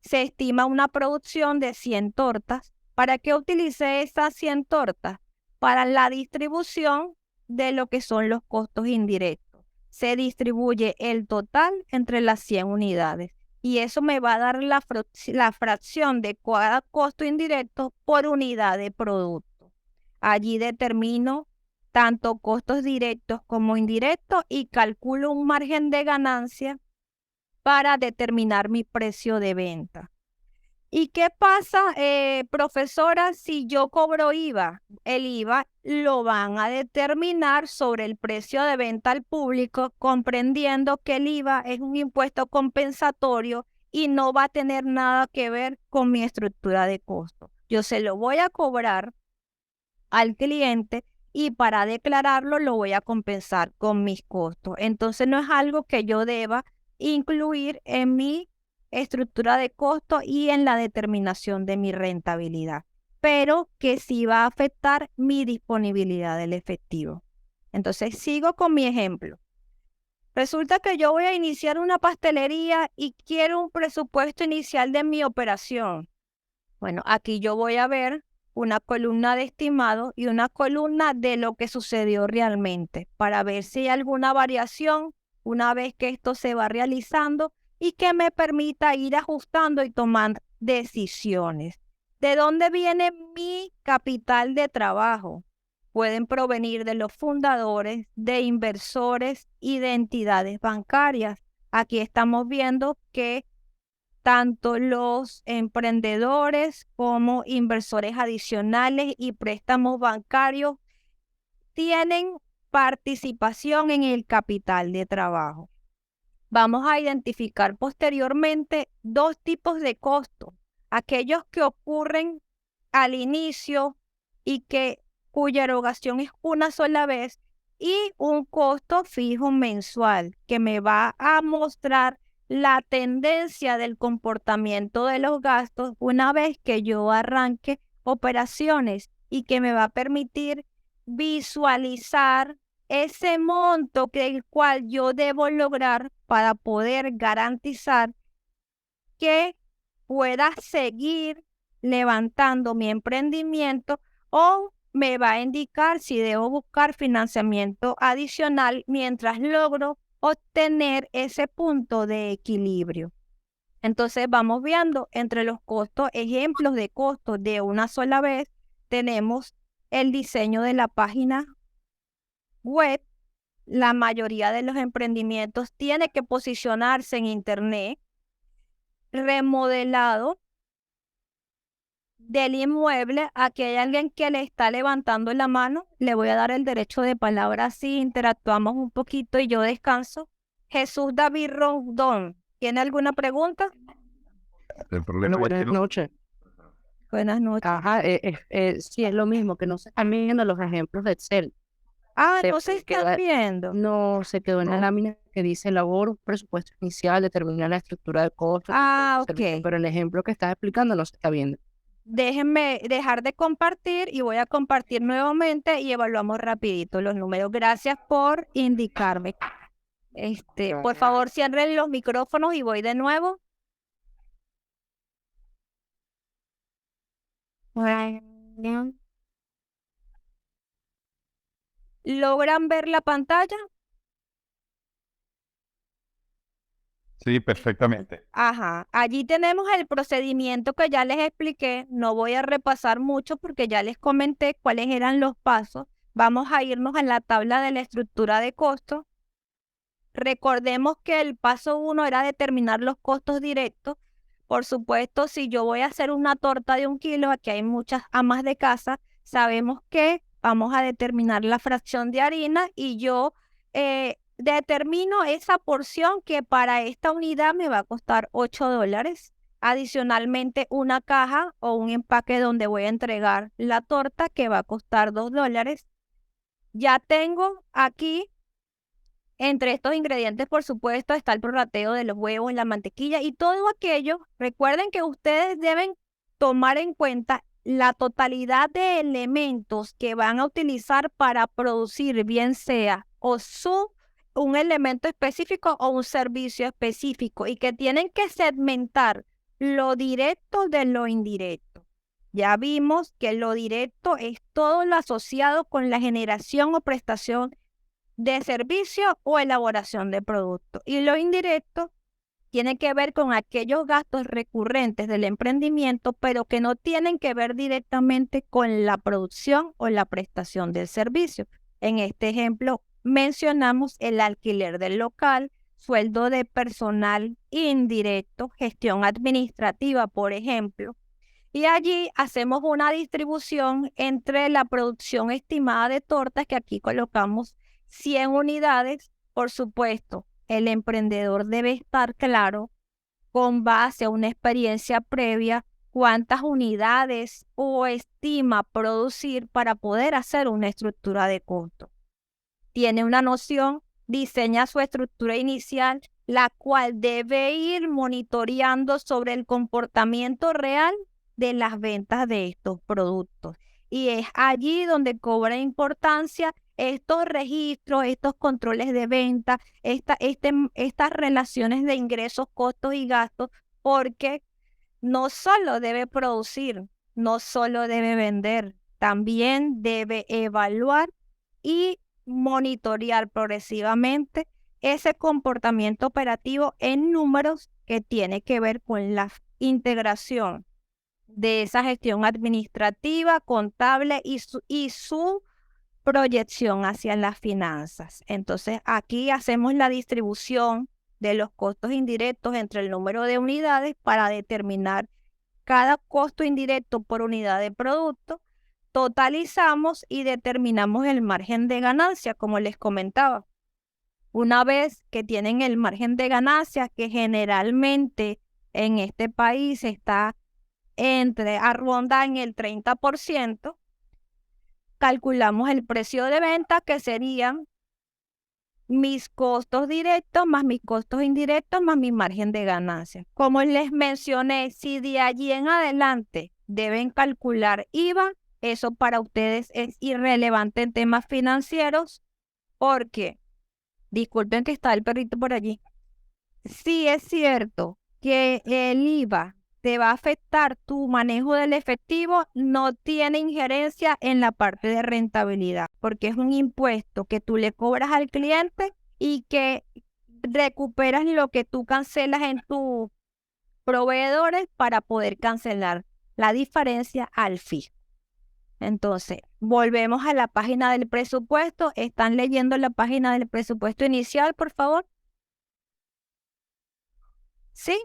se estima una producción de 100 tortas. ¿Para qué utilice esas 100 tortas? Para la distribución de lo que son los costos indirectos. Se distribuye el total entre las 100 unidades y eso me va a dar la fracción de cada costo indirecto por unidad de producto. Allí determino tanto costos directos como indirectos y calculo un margen de ganancia para determinar mi precio de venta. ¿Y qué pasa, profesora, si yo cobro IVA? El IVA lo van a determinar sobre el precio de venta al público, comprendiendo que el IVA es un impuesto compensatorio y no va a tener nada que ver con mi estructura de costo. Yo se lo voy a cobrar al cliente y para declararlo lo voy a compensar con mis costos. Entonces no es algo que yo deba incluir en mi estructura de costo y en la determinación de mi rentabilidad, pero que sí va a afectar mi disponibilidad del efectivo. Entonces sigo con mi ejemplo. Resulta que yo voy a iniciar una pastelería y quiero un presupuesto inicial de mi operación. Bueno, aquí yo voy a ver una columna de estimado y una columna de lo que sucedió realmente para ver si hay alguna variación una vez que esto se va realizando y que me permita ir ajustando y tomar decisiones. ¿De dónde viene mi capital de trabajo? Pueden provenir de los fundadores, de inversores y de entidades bancarias. Aquí estamos viendo que tanto los emprendedores como inversores adicionales y préstamos bancarios tienen participación en el capital de trabajo. Vamos a identificar posteriormente 2 tipos de costos. Aquellos que ocurren al inicio y cuya erogación es una sola vez y un costo fijo mensual que me va a mostrar la tendencia del comportamiento de los gastos una vez que yo arranque operaciones y que me va a permitir visualizar ese monto el cual yo debo lograr para poder garantizar que pueda seguir levantando mi emprendimiento o me va a indicar si debo buscar financiamiento adicional mientras logro obtener ese punto de equilibrio. Entonces vamos viendo entre los costos, ejemplos de costos de una sola vez, tenemos el diseño de la página web. La mayoría de los emprendimientos tiene que posicionarse en internet, remodelado del inmueble. Aquí hay alguien que le está levantando la mano, le voy a dar el derecho de palabra si interactuamos un poquito y yo descanso. Jesús David Rondón, ¿tiene alguna pregunta? El problema Bueno, buenas noches. Buenas noches. Ajá, sí, es lo mismo, que no se están viendo los ejemplos de Excel. No se están viendo. No, se quedó en la lámina que dice labor, presupuesto inicial, determinar la estructura de costos. Ok. Pero el ejemplo que estás explicando no se está viendo. Déjenme dejar de compartir y voy a compartir nuevamente y evaluamos rapidito los números. Gracias por indicarme. Por favor, cierren los micrófonos y voy de nuevo. ¿Logran ver la pantalla? Sí, perfectamente. Ajá, allí tenemos el procedimiento que ya les expliqué. No voy a repasar mucho porque ya les comenté cuáles eran los pasos. Vamos a irnos a la tabla de la estructura de costos. Recordemos que el paso 1 era determinar los costos directos. Por supuesto, si yo voy a hacer una torta de 1 kilo, aquí hay muchas amas de casa, sabemos que vamos a determinar la fracción de harina y yo determino esa porción que para esta unidad me va a costar $8. Adicionalmente, una caja o un empaque donde voy a entregar la torta que va a costar $2. Ya tengo aquí, entre estos ingredientes, por supuesto, está el prorrateo de los huevos, la mantequilla y todo aquello. Recuerden que ustedes deben tomar en cuenta la totalidad de elementos que van a utilizar para producir, bien sea un elemento específico o un servicio específico, y que tienen que segmentar lo directo de lo indirecto. Ya vimos que lo directo es todo lo asociado con la generación o prestación de servicio o elaboración de producto. Y lo indirecto tiene que ver con aquellos gastos recurrentes del emprendimiento, pero que no tienen que ver directamente con la producción o la prestación del servicio. En este ejemplo mencionamos el alquiler del local, sueldo de personal indirecto, gestión administrativa, por ejemplo. Y allí hacemos una distribución entre la producción estimada de tortas, que aquí colocamos 100 unidades. Por supuesto, el emprendedor debe estar claro, con base a una experiencia previa, cuántas unidades o estima producir para poder hacer una estructura de costo. Tiene una noción, diseña su estructura inicial, la cual debe ir monitoreando sobre el comportamiento real de las ventas de estos productos. Y es allí donde cobra importancia estos registros, estos controles de venta, estas relaciones de ingresos, costos y gastos, porque no solo debe producir, no solo debe vender, también debe evaluar y monitorear progresivamente ese comportamiento operativo en números, que tiene que ver con la integración de esa gestión administrativa, contable y su proyección hacia las finanzas. Entonces, aquí hacemos la distribución de los costos indirectos entre el número de unidades para determinar cada costo indirecto por unidad de producto. Totalizamos y determinamos el margen de ganancia, como les comentaba. Una vez que tienen el margen de ganancia, que generalmente en este país está ronda en el 30%, calculamos el precio de venta, que serían mis costos directos más mis costos indirectos más mi margen de ganancia. Como les mencioné, si de allí en adelante deben calcular IVA, eso para ustedes es irrelevante en temas financieros, porque, disculpen que está el perrito por allí, sí es cierto que el IVA te va a afectar tu manejo del efectivo, no tiene injerencia en la parte de rentabilidad, porque es un impuesto que tú le cobras al cliente y que recuperas lo que tú cancelas en tus proveedores para poder cancelar la diferencia al fisco. Entonces, volvemos a la página del presupuesto. ¿Están leyendo la página del presupuesto inicial, por favor? ¿Sí?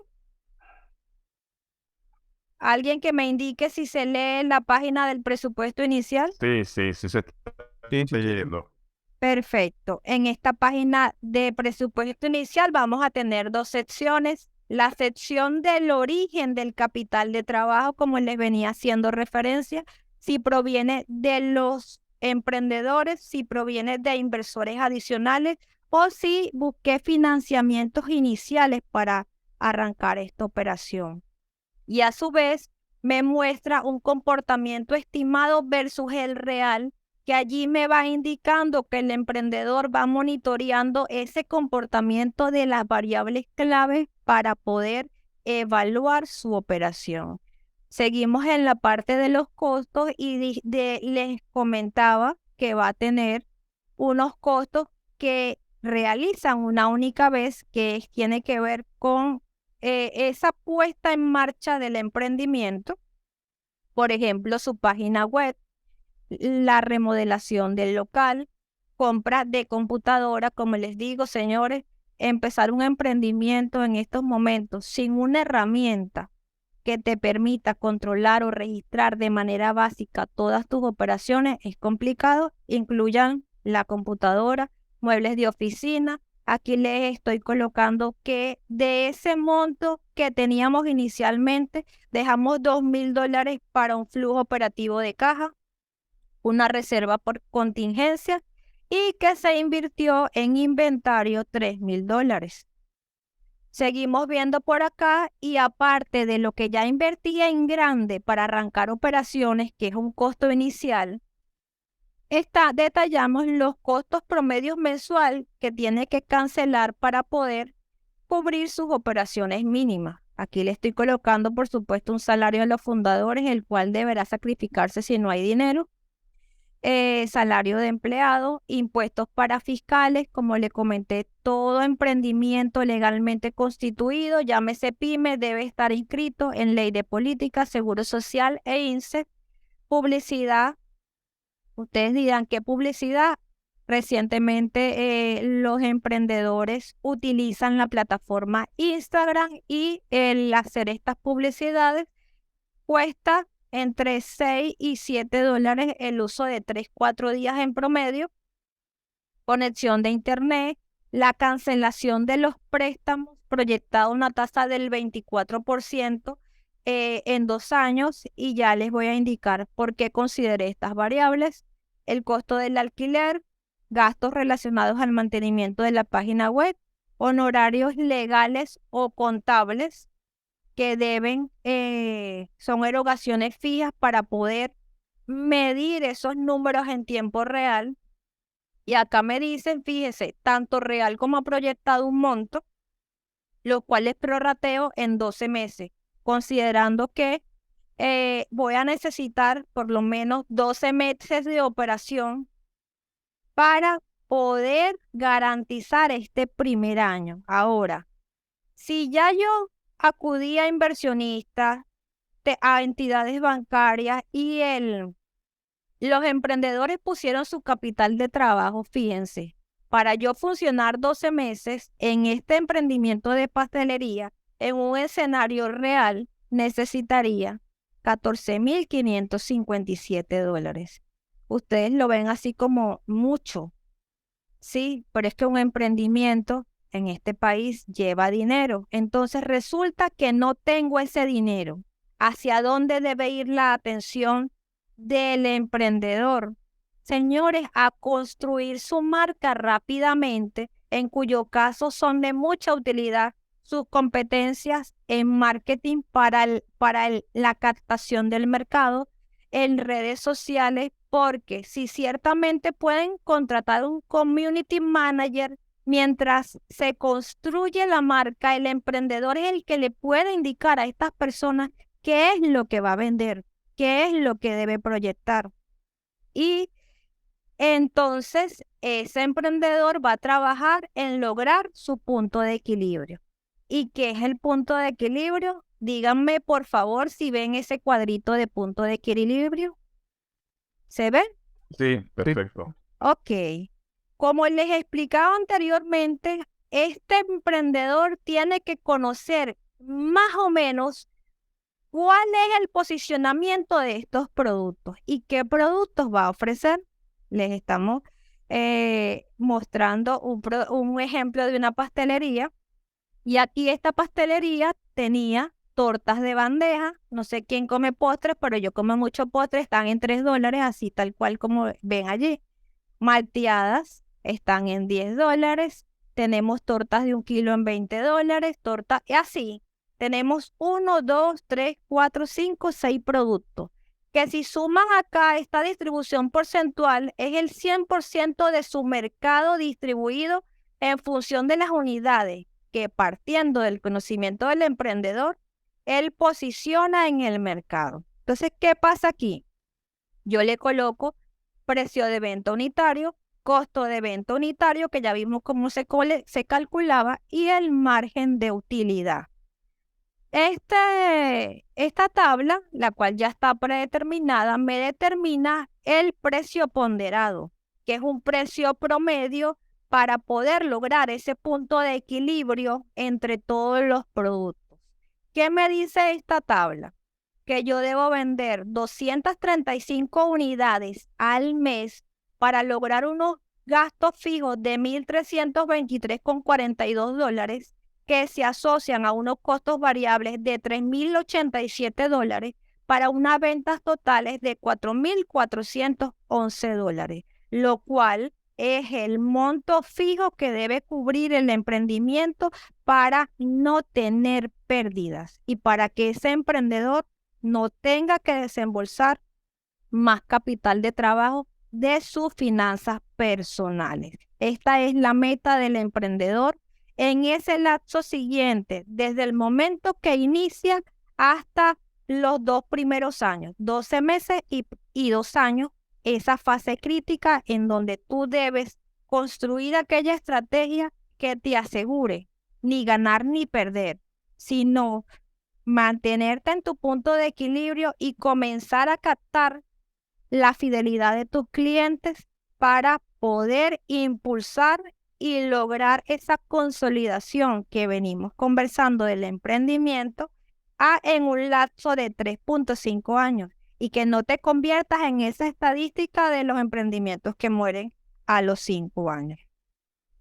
¿Alguien que me indique si se lee la página del presupuesto inicial? Sí, sí, sí se está leyendo. Perfecto. En esta página de presupuesto inicial vamos a tener dos secciones. La sección del origen del capital de trabajo, como les venía haciendo referencia, si proviene de los emprendedores, si proviene de inversores adicionales o si busqué financiamientos iniciales para arrancar esta operación. Y a su vez me muestra un comportamiento estimado versus el real, que allí me va indicando que el emprendedor va monitoreando ese comportamiento de las variables claves para poder evaluar su operación. Seguimos en la parte de los costos y les comentaba que va a tener unos costos que realizan una única vez, que tiene que ver con esa puesta en marcha del emprendimiento. Por ejemplo, su página web, la remodelación del local, compra de computadora. Como les digo, señores, empezar un emprendimiento en estos momentos sin una herramienta que te permita controlar o registrar de manera básica todas tus operaciones es complicado. Incluyan la computadora, muebles de oficina. Aquí les estoy colocando que de ese monto que teníamos inicialmente, dejamos $2,000 para un flujo operativo de caja, una reserva por contingencia y que se invirtió en inventario $3,000. Seguimos viendo por acá y aparte de lo que ya invertí en grande para arrancar operaciones, que es un costo inicial, detallamos los costos promedios mensual que tiene que cancelar para poder cubrir sus operaciones mínimas. Aquí le estoy colocando, por supuesto, un salario a los fundadores, el cual deberá sacrificarse si no hay dinero. Salario de empleado, impuestos para fiscales, como le comenté, todo emprendimiento legalmente constituido, llámese pyme, debe estar inscrito en Ley de Política, Seguro Social e INSEE. Publicidad, ustedes dirán, ¿qué publicidad? Recientemente los emprendedores utilizan la plataforma Instagram y el hacer estas publicidades cuesta entre $6 y $7 el uso de 3-4 días en promedio, conexión de internet, la cancelación de los préstamos, proyectada una tasa del 24% en 2 años, y ya les voy a indicar por qué consideré estas variables: el costo del alquiler, gastos relacionados al mantenimiento de la página web, honorarios legales o contables, que son erogaciones fijas para poder medir esos números en tiempo real. Y acá me dicen, fíjese, tanto real como proyectado un monto, los cuales prorrateo en 12 meses, considerando que voy a necesitar por lo menos 12 meses de operación para poder garantizar este primer año. Ahora, si ya yo acudí a inversionistas, a entidades bancarias y los emprendedores pusieron su capital de trabajo, fíjense, para yo funcionar 12 meses en este emprendimiento de pastelería, en un escenario real, necesitaría $14,557. Ustedes lo ven así como mucho, sí, pero es que un emprendimiento en este país lleva dinero. Entonces resulta que no tengo ese dinero. ¿Hacia dónde debe ir la atención del emprendedor? Señores, a construir su marca rápidamente, en cuyo caso son de mucha utilidad sus competencias en marketing para la captación del mercado, en redes sociales, porque si ciertamente pueden contratar un community manager mientras se construye la marca, el emprendedor es el que le puede indicar a estas personas qué es lo que va a vender, qué es lo que debe proyectar. Y entonces ese emprendedor va a trabajar en lograr su punto de equilibrio. ¿Y qué es el punto de equilibrio? Díganme, por favor, si ven ese cuadrito de punto de equilibrio. ¿Se ven? Sí, perfecto. Ok. Como les explicaba anteriormente, este emprendedor tiene que conocer más o menos cuál es el posicionamiento de estos productos y qué productos va a ofrecer. Les estamos mostrando un ejemplo de una pastelería. Y aquí esta pastelería tenía tortas de bandeja. No sé quién come postres, pero yo como mucho postre. Están en $3, así tal cual como ven allí. Malteadas están en $10. Tenemos tortas de 1 kilo en $20. Tortas, y así. Tenemos 1, 2, 3, 4, 5, 6 productos. Que si suman acá esta distribución porcentual, es el 100% de su mercado distribuido en función de las unidades que, partiendo del conocimiento del emprendedor, él posiciona en el mercado. Entonces, ¿qué pasa aquí? Yo le coloco precio de venta unitario, costo de venta unitario, que ya vimos cómo se calculaba, y el margen de utilidad. Esta tabla, la cual ya está predeterminada, me determina el precio ponderado, que es un precio promedio para poder lograr ese punto de equilibrio entre todos los productos. ¿Qué me dice esta tabla? Que yo debo vender 235 unidades al mes para lograr unos gastos fijos de $1,323,42 que se asocian a unos costos variables de $3,087 para unas ventas totales de $4,411, lo cual es el monto fijo que debe cubrir el emprendimiento para no tener pérdidas y para que ese emprendedor no tenga que desembolsar más capital de trabajo de sus finanzas personales. Esta es la meta del emprendedor en ese lapso siguiente, desde el momento que inicia hasta los 2 primeros años, 12 meses y 2 años, esa fase crítica en donde tú debes construir aquella estrategia que te asegure ni ganar ni perder, sino mantenerte en tu punto de equilibrio y comenzar a captar la fidelidad de tus clientes para poder impulsar y lograr esa consolidación que venimos conversando del emprendimiento en un lapso de 3.5 años y que no te conviertas en esa estadística de los emprendimientos que mueren a los 5 años.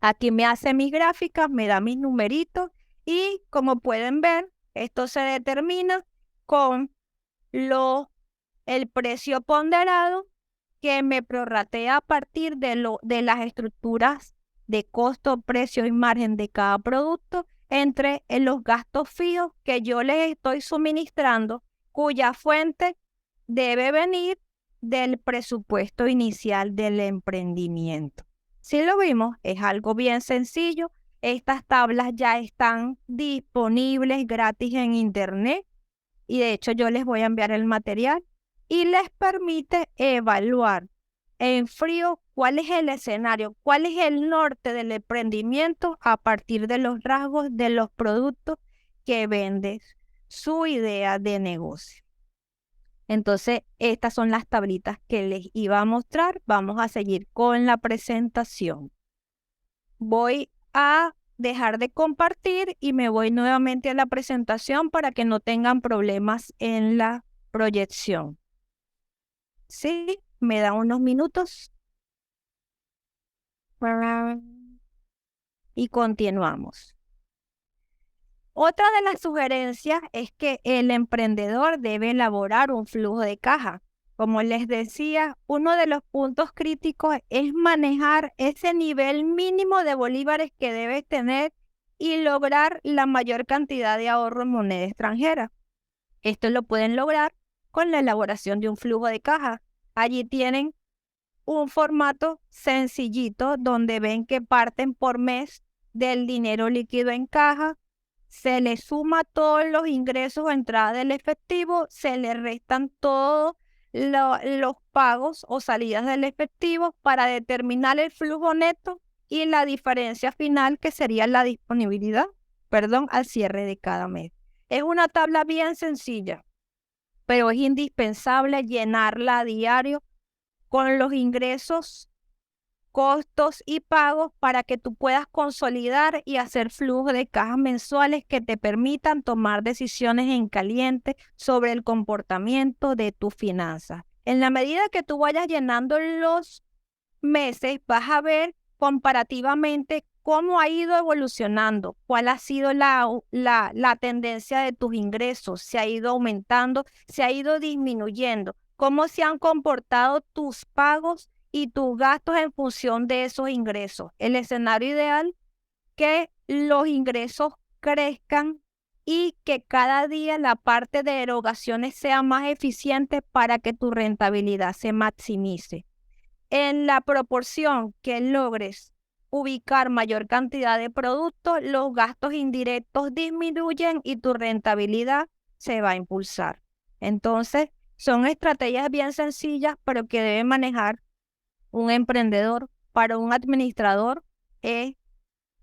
Aquí me hace mis gráficas, me da mis numeritos y como pueden ver, esto se determina con el precio ponderado que me prorratea a partir de las estructuras de costo, precio y margen de cada producto entre los gastos fijos que yo les estoy suministrando, cuya fuente debe venir del presupuesto inicial del emprendimiento. Si lo vimos, es algo bien sencillo. Estas tablas ya están disponibles gratis en internet y de hecho yo les voy a enviar el material y les permite evaluar en frío cuál es el escenario, cuál es el norte del emprendimiento a partir de los rasgos de los productos que vendes, su idea de negocio. Entonces, estas son las tablitas que les iba a mostrar. Vamos a seguir con la presentación. Voy a dejar de compartir y me voy nuevamente a la presentación para que no tengan problemas en la proyección. Sí, me da unos minutos. Y continuamos. Otra de las sugerencias es que el emprendedor debe elaborar un flujo de caja. Como les decía, uno de los puntos críticos es manejar ese nivel mínimo de bolívares que debes tener y lograr la mayor cantidad de ahorro en moneda extranjera. Esto lo pueden lograr con la elaboración de un flujo de caja. Allí tienen un formato sencillito donde ven que parten por mes del dinero líquido en caja, se le suma todos los ingresos o entradas del efectivo, se le restan todos los pagos o salidas del efectivo para determinar el flujo neto y la diferencia final, que sería la disponibilidad, al cierre de cada mes. Es una tabla bien sencilla, pero es indispensable llenarla a diario con los ingresos, costos y pagos para que tú puedas consolidar y hacer flujos de cajas mensuales que te permitan tomar decisiones en caliente sobre el comportamiento de tus finanzas. En la medida que tú vayas llenando los meses, vas a ver comparativamente cómo ha ido evolucionando, cuál ha sido la tendencia de tus ingresos, se ha ido aumentando, se ha ido disminuyendo, cómo se han comportado tus pagos y tus gastos en función de esos ingresos. El escenario ideal, que los ingresos crezcan y que cada día la parte de erogaciones sea más eficiente para que tu rentabilidad se maximice. En la proporción que logres ubicar mayor cantidad de productos, los gastos indirectos disminuyen y tu rentabilidad se va a impulsar. Entonces, son estrategias bien sencillas, pero que debe manejar un emprendedor. Para un administrador es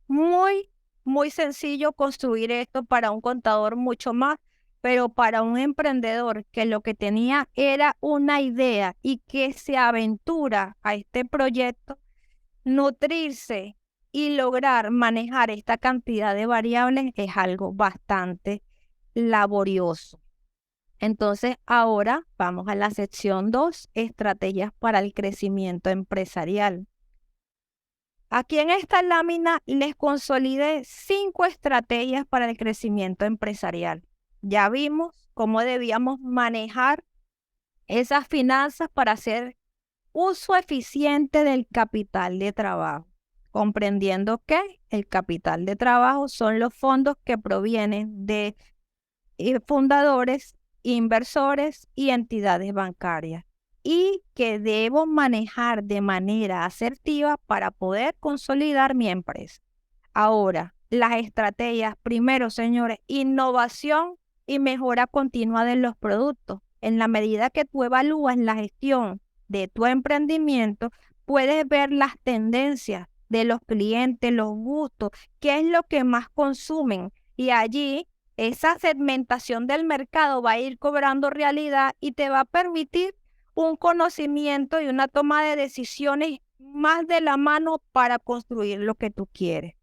muy, muy sencillo construir esto, para un contador mucho más, pero para un emprendedor que lo que tenía era una idea y que se aventura a este proyecto, nutrirse y lograr manejar esta cantidad de variables es algo bastante laborioso. Entonces, ahora vamos a la sección 2, estrategias para el crecimiento empresarial. Aquí en esta lámina les consolidé 5 estrategias para el crecimiento empresarial. Ya vimos cómo debíamos manejar esas finanzas para hacer uso eficiente del capital de trabajo, comprendiendo que el capital de trabajo son los fondos que provienen de fundadores, inversores y entidades bancarias, y que debo manejar de manera asertiva para poder consolidar mi empresa. Ahora, las estrategias, primero, señores, innovación y mejora continua de los productos. En la medida que tú evalúas la gestión de tu emprendimiento, puedes ver las tendencias de los clientes, los gustos, qué es lo que más consumen, y allí esa segmentación del mercado va a ir cobrando realidad y te va a permitir un conocimiento y una toma de decisiones más de la mano para construir lo que tú quieres.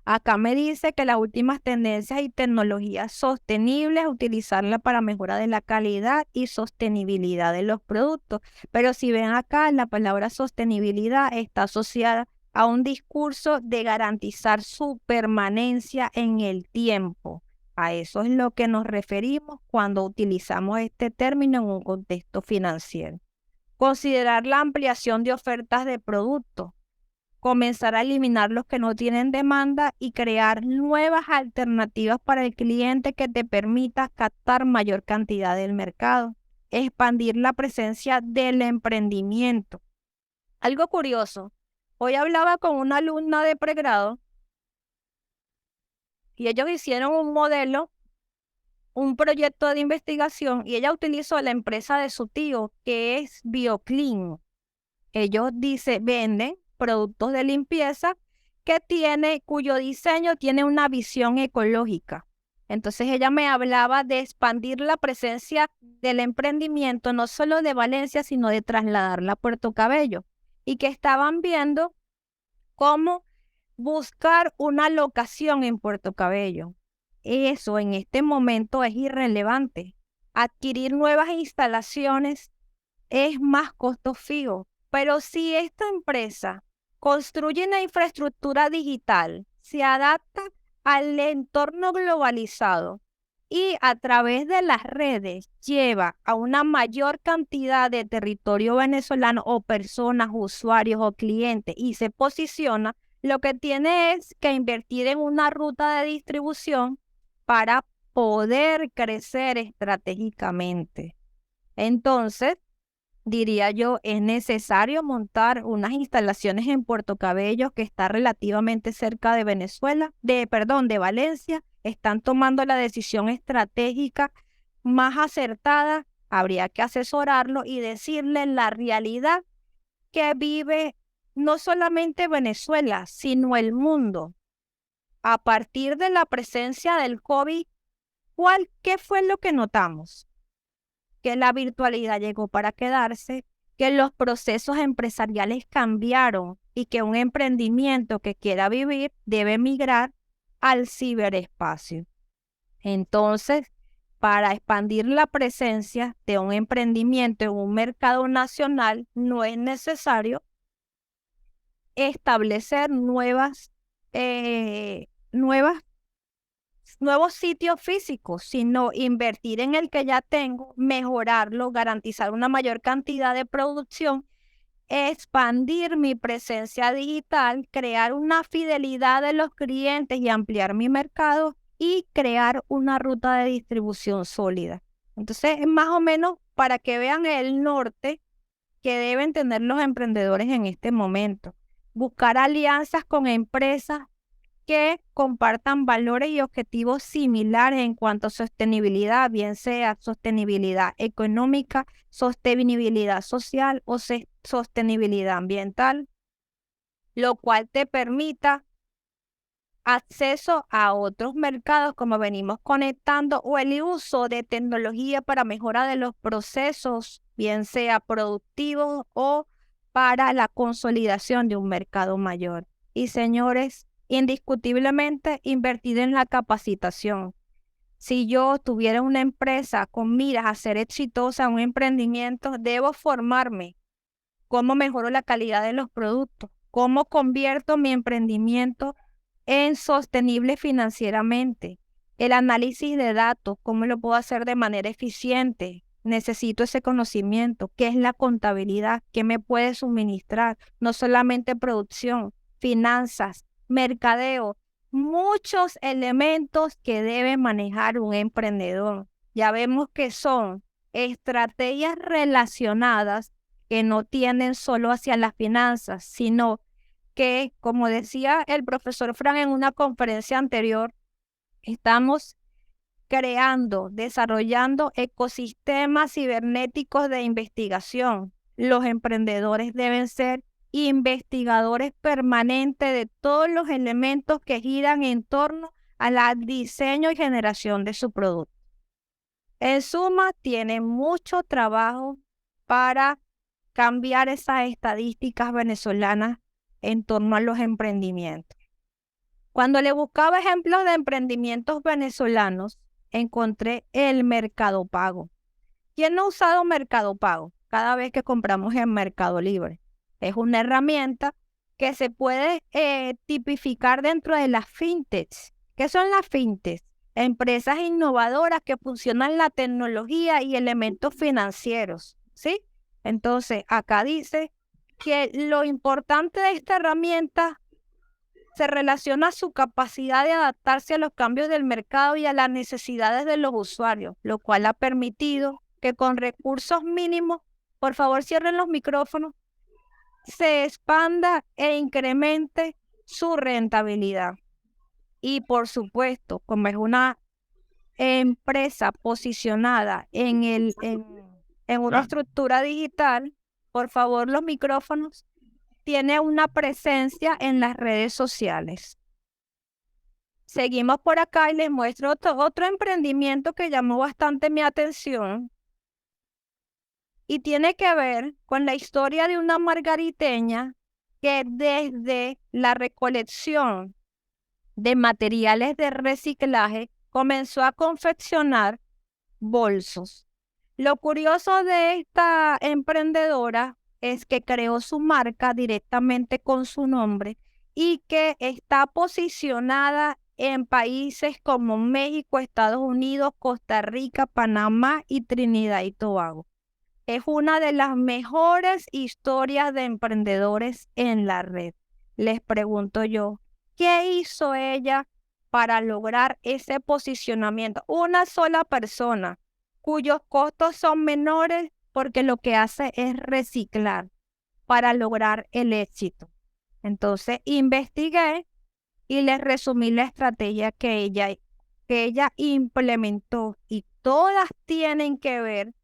Acá me dice que las últimas tendencias y tecnologías sostenibles, utilizarla para mejora de la calidad y sostenibilidad de los productos. Pero si ven acá, la palabra sostenibilidad está asociada a un discurso de garantizar su permanencia en el tiempo. A eso es lo que nos referimos cuando utilizamos este término en un contexto financiero. Considerar la ampliación de ofertas de productos. Comenzar a eliminar los que no tienen demanda y crear nuevas alternativas para el cliente que te permita captar mayor cantidad del mercado. Expandir la presencia del emprendimiento. Algo curioso, hoy hablaba con una alumna de pregrado y ellos hicieron un modelo, un proyecto de investigación, y ella utilizó la empresa de su tío, que es BioClean. Ellos venden productos de limpieza cuyo diseño tiene una visión ecológica. Entonces ella me hablaba de expandir la presencia del emprendimiento, no solo de Valencia, sino de trasladarla a Puerto Cabello, y que estaban viendo cómo buscar una locación en Puerto Cabello. Eso en este momento es irrelevante. Adquirir nuevas instalaciones es más costo fijo. Pero si esta empresa construye una infraestructura digital, se adapta al entorno globalizado y a través de las redes lleva a una mayor cantidad de territorio venezolano o personas, usuarios o clientes, y se posiciona, lo que tiene es que invertir en una ruta de distribución para poder crecer estratégicamente. Entonces, diría yo, es necesario montar unas instalaciones en Puerto Cabello, que está relativamente cerca de Venezuela, de Valencia. Están tomando la decisión estratégica más acertada. Habría que asesorarlo y decirle la realidad que vive no solamente Venezuela, sino el mundo. A partir de la presencia del COVID, ¿qué fue lo que notamos? Que la virtualidad llegó para quedarse, que los procesos empresariales cambiaron y que un emprendimiento que quiera vivir debe migrar al ciberespacio. Entonces, para expandir la presencia de un emprendimiento en un mercado nacional, no es necesario establecer nuevos sitios físicos, sino invertir en el que ya tengo, mejorarlo, garantizar una mayor cantidad de producción, expandir mi presencia digital, crear una fidelidad de los clientes y ampliar mi mercado y crear una ruta de distribución sólida. Entonces, más o menos para que vean el norte que deben tener los emprendedores en este momento. Buscar alianzas con empresas que compartan valores y objetivos similares en cuanto a sostenibilidad, bien sea sostenibilidad económica, sostenibilidad social o sostenibilidad ambiental, lo cual te permita acceso a otros mercados, como venimos conectando, o el uso de tecnología para mejora de los procesos, bien sea productivos o para la consolidación de un mercado mayor. Y señores, indiscutiblemente invertir en la capacitación. Si yo tuviera una empresa con miras a ser exitosa, un emprendimiento, debo formarme. ¿Cómo mejoro la calidad de los productos? ¿Cómo convierto mi emprendimiento en sostenible financieramente? El análisis de datos, ¿cómo lo puedo hacer de manera eficiente? Necesito ese conocimiento. ¿Qué es la contabilidad? ¿Qué me puede suministrar? No solamente producción, finanzas, mercadeo, muchos elementos que debe manejar un emprendedor. Ya vemos que son estrategias relacionadas que no tienden solo hacia las finanzas, sino que, como decía el profesor Fran en una conferencia anterior, estamos desarrollando ecosistemas cibernéticos de investigación. Los emprendedores deben ser investigadores permanentes de todos los elementos que giran en torno al diseño y generación de su producto. En suma, tiene mucho trabajo para cambiar esas estadísticas venezolanas en torno a los emprendimientos. Cuando le buscaba ejemplos de emprendimientos venezolanos, encontré el Mercado Pago. ¿Quién no ha usado Mercado Pago? Cada vez que compramos en Mercado Libre. Es una herramienta que se puede tipificar dentro de las fintechs. ¿Qué son las fintechs? Empresas innovadoras que funcionan la tecnología y elementos financieros, ¿sí? Entonces, acá dice que lo importante de esta herramienta se relaciona a su capacidad de adaptarse a los cambios del mercado y a las necesidades de los usuarios, lo cual ha permitido que con recursos mínimos, por favor cierren los micrófonos, se expanda e incremente su rentabilidad. Y por supuesto, como es una empresa posicionada en una estructura digital, por favor los micrófonos, tiene una presencia en las redes sociales. Seguimos por acá y les muestro otro emprendimiento que llamó bastante mi atención y tiene que ver con la historia de una margariteña que desde la recolección de materiales de reciclaje comenzó a confeccionar bolsos. Lo curioso de esta emprendedora es que creó su marca directamente con su nombre y que está posicionada en países como México, Estados Unidos, Costa Rica, Panamá y Trinidad y Tobago. Es una de las mejores historias de emprendedores en la red. Les pregunto yo, ¿qué hizo ella para lograr ese posicionamiento? Una sola persona, cuyos costos son menores porque lo que hace es reciclar para lograr el éxito. Entonces investigué y les resumí la estrategia que ella implementó y todas tienen que ver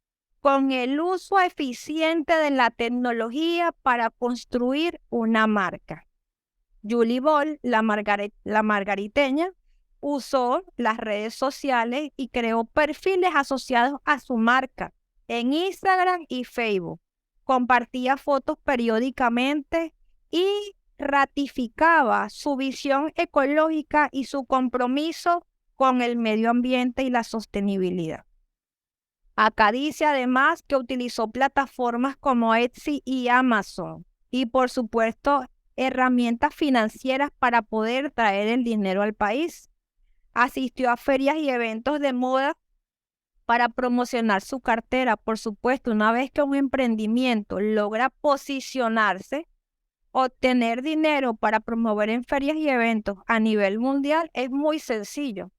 con el uso eficiente de la tecnología para construir una marca. Julie Ball, la margariteña, usó las redes sociales y creó perfiles asociados a su marca en Instagram y Facebook. Compartía fotos periódicamente y ratificaba su visión ecológica y su compromiso con el medio ambiente y la sostenibilidad. Acá dice además que utilizó plataformas como Etsy y Amazon y por supuesto herramientas financieras para poder traer el dinero al país. Asistió a ferias y eventos de moda para promocionar su cartera. Por supuesto, una vez que un emprendimiento logra posicionarse, obtener dinero para promover en ferias y eventos a nivel mundial es muy sencillo.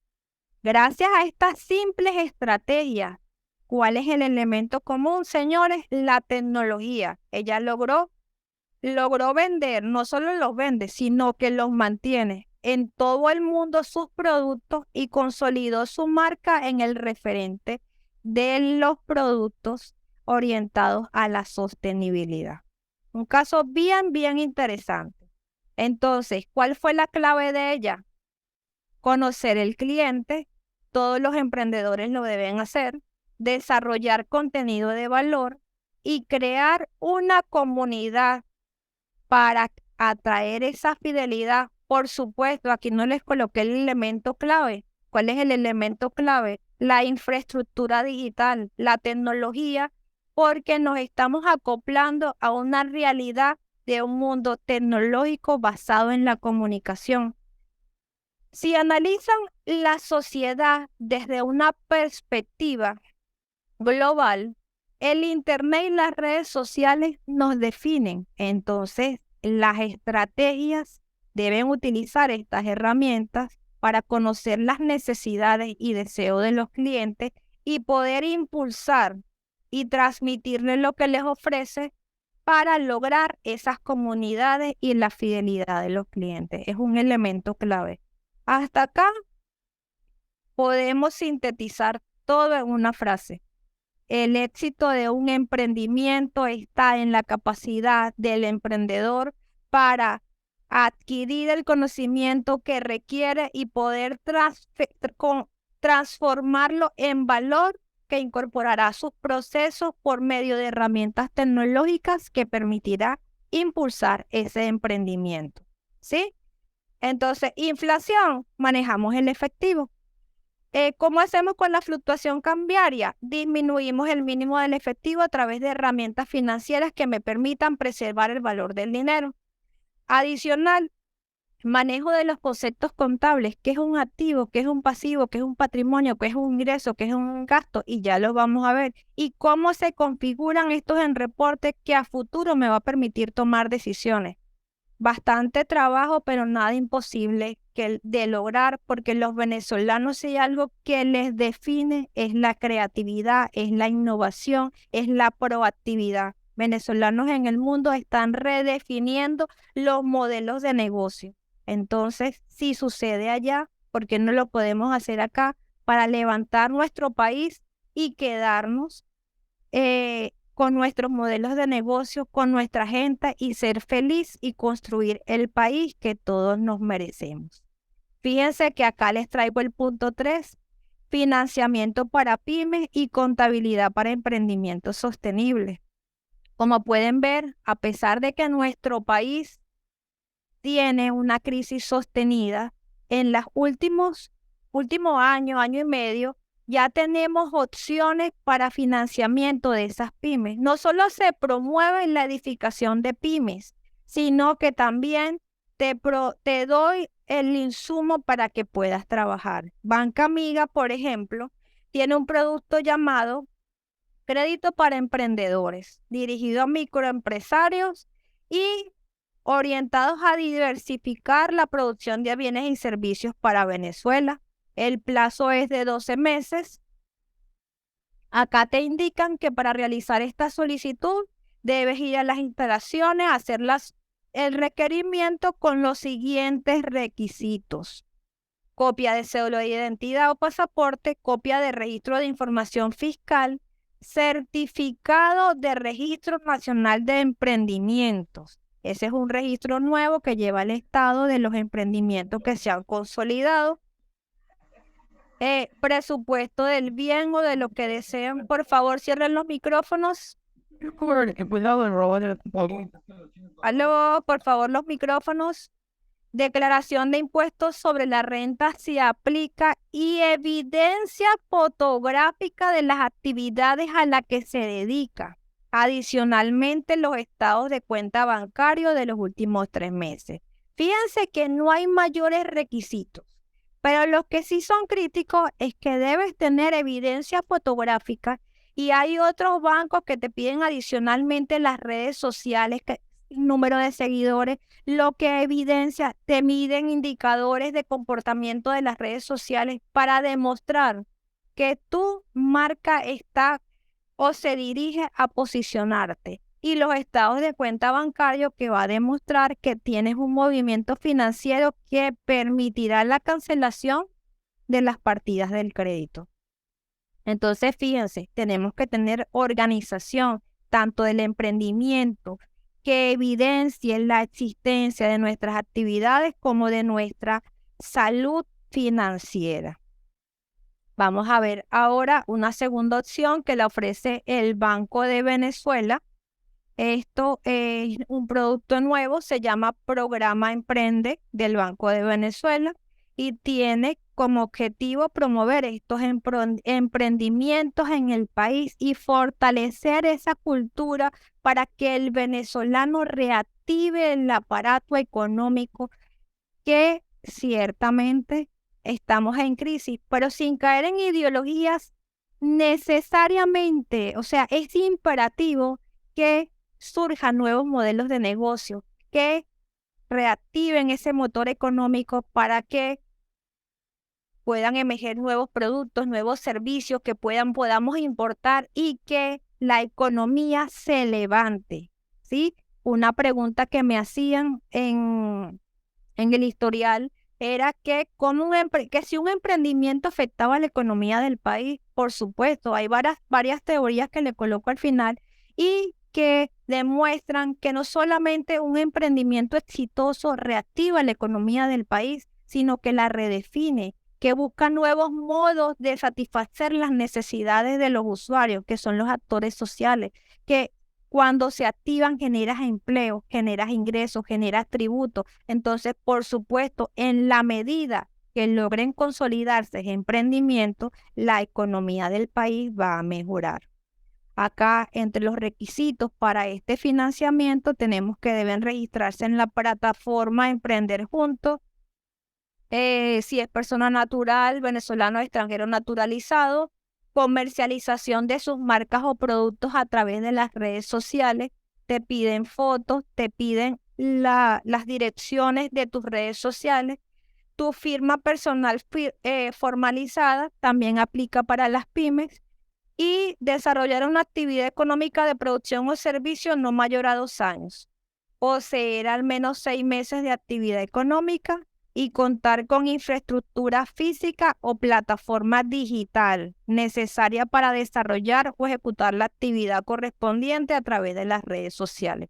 Gracias a estas simples estrategias, ¿cuál es el elemento común, señores? La tecnología. Ella logró vender, no solo los vende, sino que los mantiene en todo el mundo sus productos y consolidó su marca en el referente de los productos orientados a la sostenibilidad. Un caso bien interesante. Entonces, ¿cuál fue la clave de ella? Conocer el cliente, todos los emprendedores lo deben hacer, desarrollar contenido de valor y crear una comunidad para atraer esa fidelidad. Por supuesto, aquí no les coloqué el elemento clave. ¿Cuál es el elemento clave? La infraestructura digital, la tecnología, porque nos estamos acoplando a una realidad de un mundo tecnológico basado en la comunicación. Si analizan la sociedad desde una perspectiva global, el Internet y las redes sociales nos definen. Entonces, las estrategias deben utilizar estas herramientas para conocer las necesidades y deseos de los clientes y poder impulsar y transmitirles lo que les ofrece para lograr esas comunidades y la fidelidad de los clientes. Es un elemento clave. Hasta acá podemos sintetizar todo en una frase. El éxito de un emprendimiento está en la capacidad del emprendedor para adquirir el conocimiento que requiere y poder transformarlo en valor que incorporará a sus procesos por medio de herramientas tecnológicas que permitirá impulsar ese emprendimiento. ¿Sí? Entonces, inflación, manejamos el efectivo. ¿Cómo hacemos con la fluctuación cambiaria? Disminuimos el mínimo del efectivo a través de herramientas financieras que me permitan preservar el valor del dinero. Adicional, manejo de los conceptos contables, qué es un activo, qué es un pasivo, qué es un patrimonio, qué es un ingreso, qué es un gasto, y ya lo vamos a ver. Y cómo se configuran estos en reportes que a futuro me va a permitir tomar decisiones. Bastante trabajo, pero nada imposible de lograr, porque los venezolanos, si hay algo que les define, es la creatividad, es la innovación, es la proactividad. Venezolanos en el mundo están redefiniendo los modelos de negocio. Entonces, si sucede allá, ¿por qué no lo podemos hacer acá para levantar nuestro país y quedarnos con nuestros modelos de negocio, con nuestra gente y ser feliz y construir el país que todos nos merecemos? Fíjense que acá les traigo el punto 3, financiamiento para pymes y contabilidad para emprendimiento sostenible. Como pueden ver, a pesar de que nuestro país tiene una crisis sostenida, en los últimos año y medio, ya tenemos opciones para financiamiento de esas pymes. No solo se promueve la edificación de pymes, sino que también te doy el insumo para que puedas trabajar. Banca Amiga, por ejemplo, tiene un producto llamado Crédito para Emprendedores, dirigido a microempresarios y orientados a diversificar la producción de bienes y servicios para Venezuela. El plazo es de 12 meses Acá te indican que para realizar esta solicitud debes ir a las instalaciones, hacer el requerimiento con los siguientes requisitos: copia de cédula de identidad o pasaporte, copia de registro de información fiscal, certificado de registro nacional de emprendimientos. Ese es un registro nuevo que lleva el Estado de los emprendimientos que se han consolidado. Presupuesto del bien o de lo que desean. Por favor, cierren los micrófonos. Aló, por favor, los micrófonos. Declaración de impuestos sobre la renta se aplica y evidencia fotográfica de las actividades a las que se dedica. Adicionalmente, los estados de cuenta bancario de los últimos 3 meses. Fíjense que no hay mayores requisitos, pero los que sí son críticos es que debes tener evidencia fotográfica, y hay otros bancos que te piden adicionalmente las redes sociales, número de seguidores, lo que evidencia, te miden indicadores de comportamiento de las redes sociales para demostrar que tu marca está o se dirige a posicionarte. Y los estados de cuenta bancario que va a demostrar que tienes un movimiento financiero que permitirá la cancelación de las partidas del crédito. Entonces, fíjense, tenemos que tener organización tanto del emprendimiento, que evidencie la existencia de nuestras actividades como de nuestra salud financiera. Vamos a ver ahora una segunda opción que la ofrece el Banco de Venezuela. Esto es un producto nuevo, se llama Programa Emprende del Banco de Venezuela y tiene como objetivo promover estos emprendimientos en el país y fortalecer esa cultura para que el venezolano reactive el aparato económico, que ciertamente estamos en crisis, pero sin caer en ideologías necesariamente. O sea, es imperativo que surjan nuevos modelos de negocio, que reactiven ese motor económico para que puedan emerger nuevos productos, nuevos servicios que podamos importar y que la economía se levante, ¿sí? Una pregunta que me hacían en el historial era que si un emprendimiento afectaba la economía del país. Por supuesto, hay varias teorías que le coloco al final y que demuestran que no solamente un emprendimiento exitoso reactiva la economía del país, sino que la redefine, que busca nuevos modos de satisfacer las necesidades de los usuarios, que son los actores sociales, que cuando se activan generas empleo, generas ingresos, generas tributos. Entonces, por supuesto, en la medida que logren consolidarse emprendimientos, la economía del país va a mejorar. Acá, entre los requisitos para este financiamiento, tenemos que deben registrarse en la plataforma Emprender Juntos. Si es persona natural, venezolano, extranjero naturalizado, comercialización de sus marcas o productos a través de las redes sociales, te piden fotos, te piden las direcciones de tus redes sociales, tu firma personal formalizada, también aplica para las pymes, y desarrollar una actividad económica de producción o servicio no mayor a 2 años, poseer al menos 6 meses de actividad económica y contar con infraestructura física o plataforma digital necesaria para desarrollar o ejecutar la actividad correspondiente a través de las redes sociales.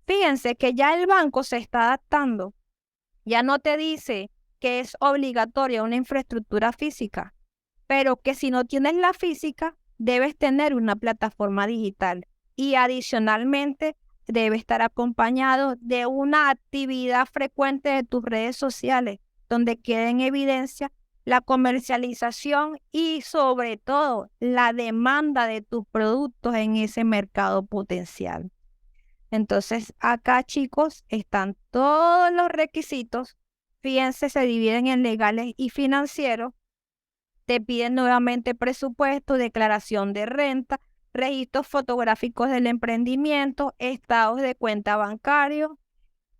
Fíjense que ya el banco se está adaptando. Ya no te dice que es obligatoria una infraestructura física, pero que si no tienes la física, debes tener una plataforma digital y adicionalmente debe estar acompañado de una actividad frecuente de tus redes sociales, donde quede en evidencia la comercialización y sobre todo la demanda de tus productos en ese mercado potencial. Entonces, acá, chicos, están todos los requisitos. Fíjense, se dividen en legales y financieros. Te piden nuevamente presupuesto, declaración de renta, registros fotográficos del emprendimiento, estados de cuenta bancario,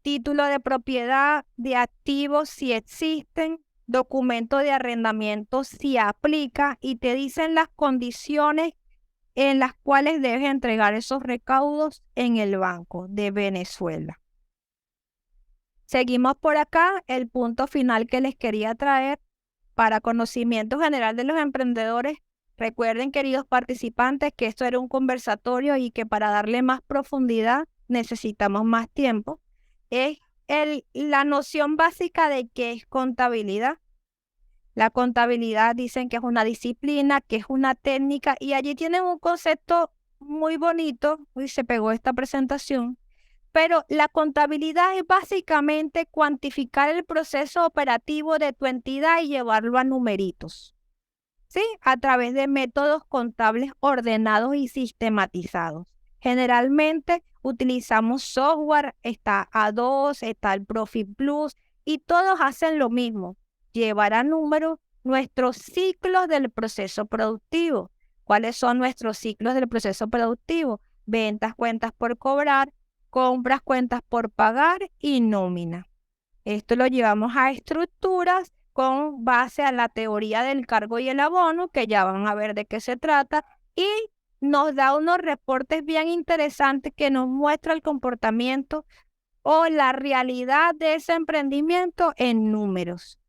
título de propiedad de activos si existen, documento de arrendamiento si aplica, y te dicen las condiciones en las cuales debes entregar esos recaudos en el Banco de Venezuela. Seguimos por acá. El punto final que les quería traer para conocimiento general de los emprendedores. Recuerden, queridos participantes, que esto era un conversatorio y que para darle más profundidad necesitamos más tiempo. Es la noción básica de qué es contabilidad. La contabilidad dicen que es una disciplina, que es una técnica, y allí tienen un concepto muy bonito. Uy, se pegó esta presentación. Pero la contabilidad es básicamente cuantificar el proceso operativo de tu entidad y llevarlo a numeritos, ¿sí? A través de métodos contables ordenados y sistematizados. Generalmente utilizamos software, está A2, está el Profit Plus, y todos hacen lo mismo, llevar a números nuestros ciclos del proceso productivo. ¿Cuáles son nuestros ciclos del proceso productivo? Ventas, cuentas por cobrar, compras, cuentas por pagar y nómina. Esto lo llevamos a estructuras con base a la teoría del cargo y el abono, que ya van a ver de qué se trata, y nos da unos reportes bien interesantes que nos muestra el comportamiento o la realidad de ese emprendimiento en números.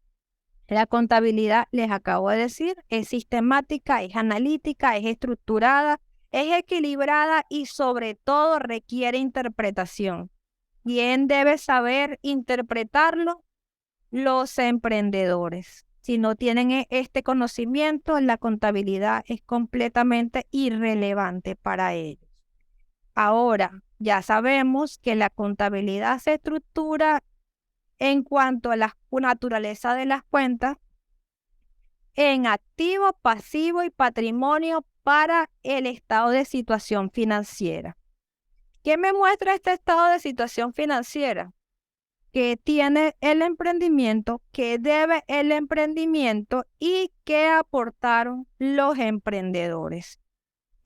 La contabilidad, les acabo de decir, es sistemática, es analítica, es estructurada, es equilibrada y sobre todo requiere interpretación. ¿Quién debe saber interpretarlo? Los emprendedores. Si no tienen este conocimiento, la contabilidad es completamente irrelevante para ellos. Ahora, ya sabemos que la contabilidad se estructura en cuanto a la naturaleza de las cuentas en activo, pasivo y patrimonio para el estado de situación financiera. ¿Qué me muestra este estado de situación financiera? Que tiene el emprendimiento, que debe el emprendimiento y que aportaron los emprendedores.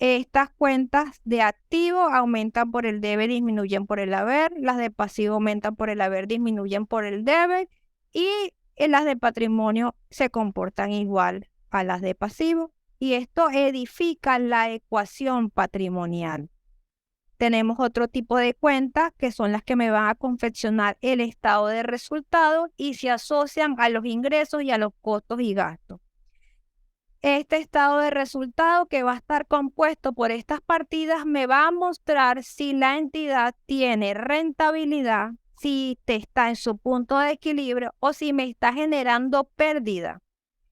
Estas cuentas de activo aumentan por el debe, disminuyen por el haber. Las de pasivo aumentan por el haber, disminuyen por el debe. Y las de patrimonio se comportan igual a las de pasivo. Y esto edifica la ecuación patrimonial. Tenemos otro tipo de cuentas que son las que me van a confeccionar el estado de resultados y se asocian a los ingresos y a los costos y gastos. Este estado de resultado, que va a estar compuesto por estas partidas, me va a mostrar si la entidad tiene rentabilidad, si está en su punto de equilibrio o si me está generando pérdida,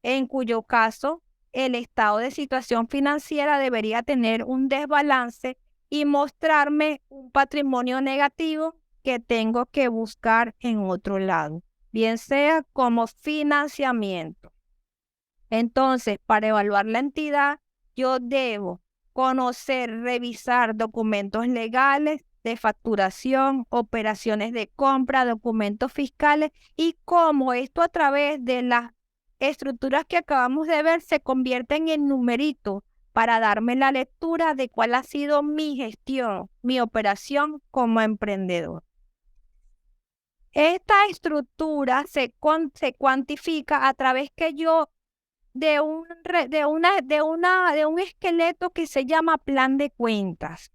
en cuyo caso el estado de situación financiera debería tener un desbalance y mostrarme un patrimonio negativo que tengo que buscar en otro lado, bien sea como financiamiento. Entonces, para evaluar la entidad, yo debo conocer, revisar documentos legales de facturación, operaciones de compra, documentos fiscales y cómo esto a través de las estructuras que acabamos de ver se convierten en numeritos para darme la lectura de cuál ha sido mi gestión, mi operación como emprendedor. Esta estructura se cuantifica a través que yo de un esqueleto que se llama plan de cuentas.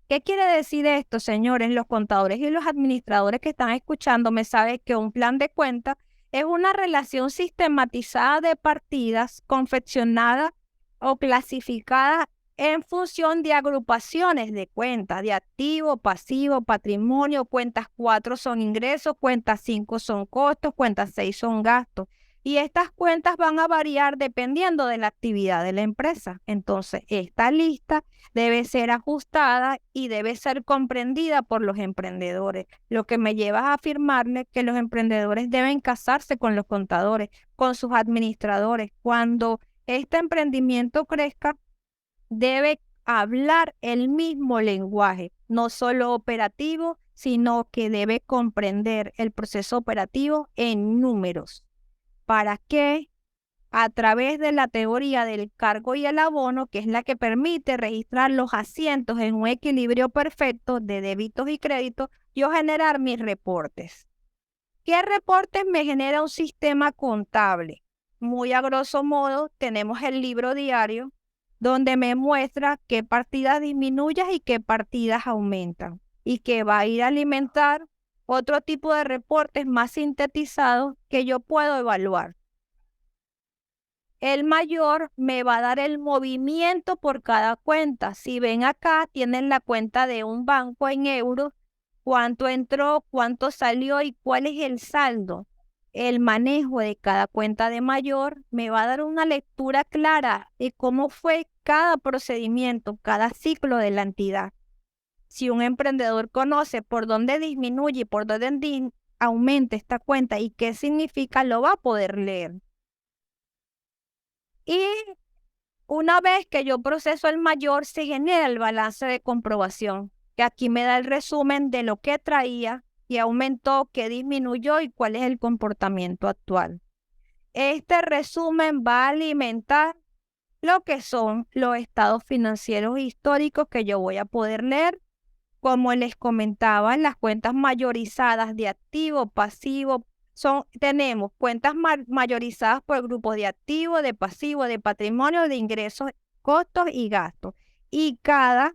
¿Qué quiere decir esto, señores? Los contadores y los administradores que están escuchando me saben que un plan de cuentas es una relación sistematizada de partidas confeccionada o clasificada en función de agrupaciones de cuentas, de activo, pasivo, patrimonio. Cuentas 4 son ingresos, cuentas 5 son costos, cuentas 6 son gastos. Y estas cuentas van a variar dependiendo de la actividad de la empresa. Entonces, esta lista debe ser ajustada y debe ser comprendida por los emprendedores, lo que me lleva a afirmarle que los emprendedores deben casarse con los contadores, con sus administradores. Cuando este emprendimiento crezca, debe hablar el mismo lenguaje, no solo operativo, sino que debe comprender el proceso operativo en números. ¿Para qué? A través de la teoría del cargo y el abono, que es la que permite registrar los asientos en un equilibrio perfecto de débitos y créditos, yo generar mis reportes. ¿Qué reportes me genera un sistema contable? Muy a grosso modo, tenemos el libro diario, donde me muestra qué partidas disminuyes y qué partidas aumentan, y que va a ir a alimentar otro tipo de reportes más sintetizados que yo puedo evaluar. El mayor me va a dar el movimiento por cada cuenta. Si ven acá, tienen la cuenta de un banco en euros, cuánto entró, cuánto salió y cuál es el saldo. El manejo de cada cuenta de mayor me va a dar una lectura clara de cómo fue cada procedimiento, cada ciclo de la entidad. Si un emprendedor conoce por dónde disminuye y por dónde aumenta esta cuenta y qué significa, lo va a poder leer. Y una vez que yo proceso el mayor, se genera el balance de comprobación, que aquí me da el resumen de lo que traía, qué aumentó, qué disminuyó y cuál es el comportamiento actual. Este resumen va a alimentar lo que son los estados financieros históricos que yo voy a poder leer. Como les comentaba, en las cuentas mayorizadas de activo, pasivo, tenemos cuentas mayorizadas por grupos de activo, de pasivo, de patrimonio, de ingresos, costos y gastos. Y cada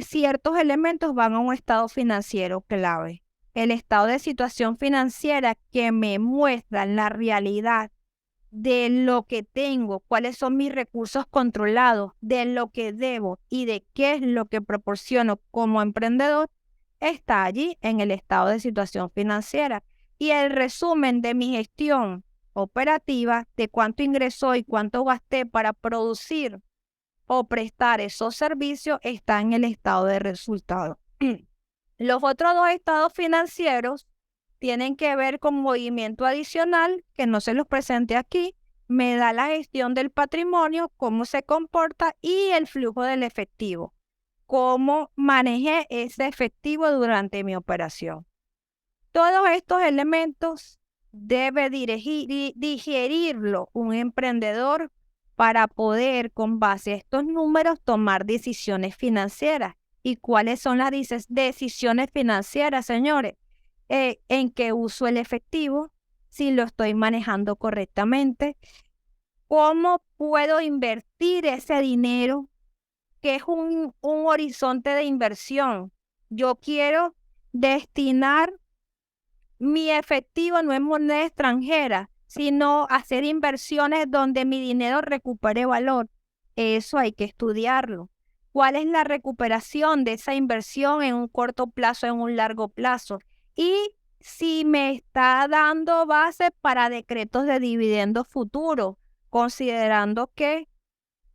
ciertos elementos van a un estado financiero clave. El estado de situación financiera que me muestra la realidad de lo que tengo, cuáles son mis recursos controlados, de lo que debo y de qué es lo que proporciono como emprendedor, está allí en el estado de situación financiera. Y el resumen de mi gestión operativa, de cuánto ingresó y cuánto gasté para producir o prestar esos servicios, está en el estado de resultados. Los otros dos estados financieros tienen que ver con movimiento adicional, que no se los presente aquí. Me da la gestión del patrimonio, cómo se comporta y el flujo del efectivo, cómo manejé ese efectivo durante mi operación. Todos estos elementos debe digerirlo un emprendedor para poder, con base a estos números, tomar decisiones financieras. ¿Y cuáles son las decisiones financieras, señores? En qué uso el efectivo, si lo estoy manejando correctamente, cómo puedo invertir ese dinero, que es un horizonte de inversión. Yo quiero destinar mi efectivo no en moneda extranjera, sino hacer inversiones donde mi dinero recupere valor. Eso hay que estudiarlo. ¿Cuál es la recuperación de esa inversión en un corto plazo, en un largo plazo? Y si me está dando base para decretos de dividendos futuros, considerando que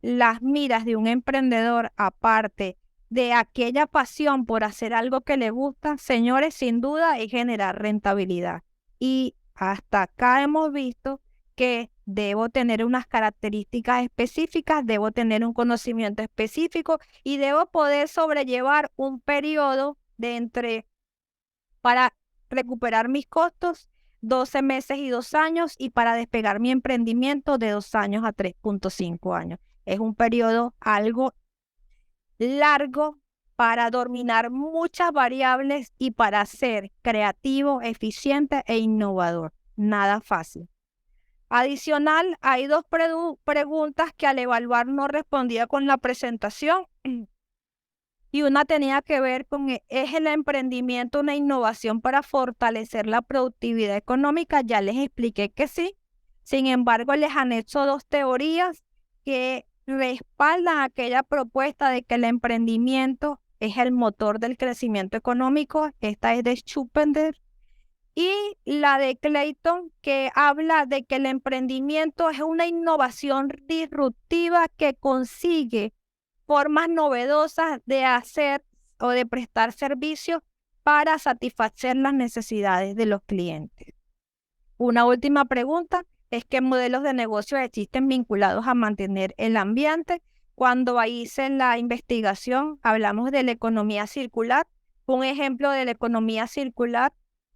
las miras de un emprendedor, aparte de aquella pasión por hacer algo que le gusta, señores, sin duda es generar rentabilidad. Y hasta acá hemos visto que debo tener unas características específicas, debo tener un conocimiento específico y debo poder sobrellevar un periodo para recuperar mis costos, 12 meses y 2 años, y para despegar mi emprendimiento de 2 años a 3.5 años. Es un periodo algo largo para dominar muchas variables y para ser creativo, eficiente e innovador. Nada fácil. Adicional, hay dos preguntas que al evaluar no respondía con la presentación. Y una tenía que ver con, ¿es el emprendimiento una innovación para fortalecer la productividad económica? Ya les expliqué que sí. Sin embargo, les anexo dos teorías que respaldan aquella propuesta de que el emprendimiento es el motor del crecimiento económico. Esta es de Schumpeter. Y la de Clayton, que habla de que el emprendimiento es una innovación disruptiva que consigue formas novedosas de hacer o de prestar servicios para satisfacer las necesidades de los clientes. Una última pregunta es qué modelos de negocio existen vinculados a mantener el ambiente. Cuando hice la investigación, hablamos de la economía circular. Un ejemplo de la economía circular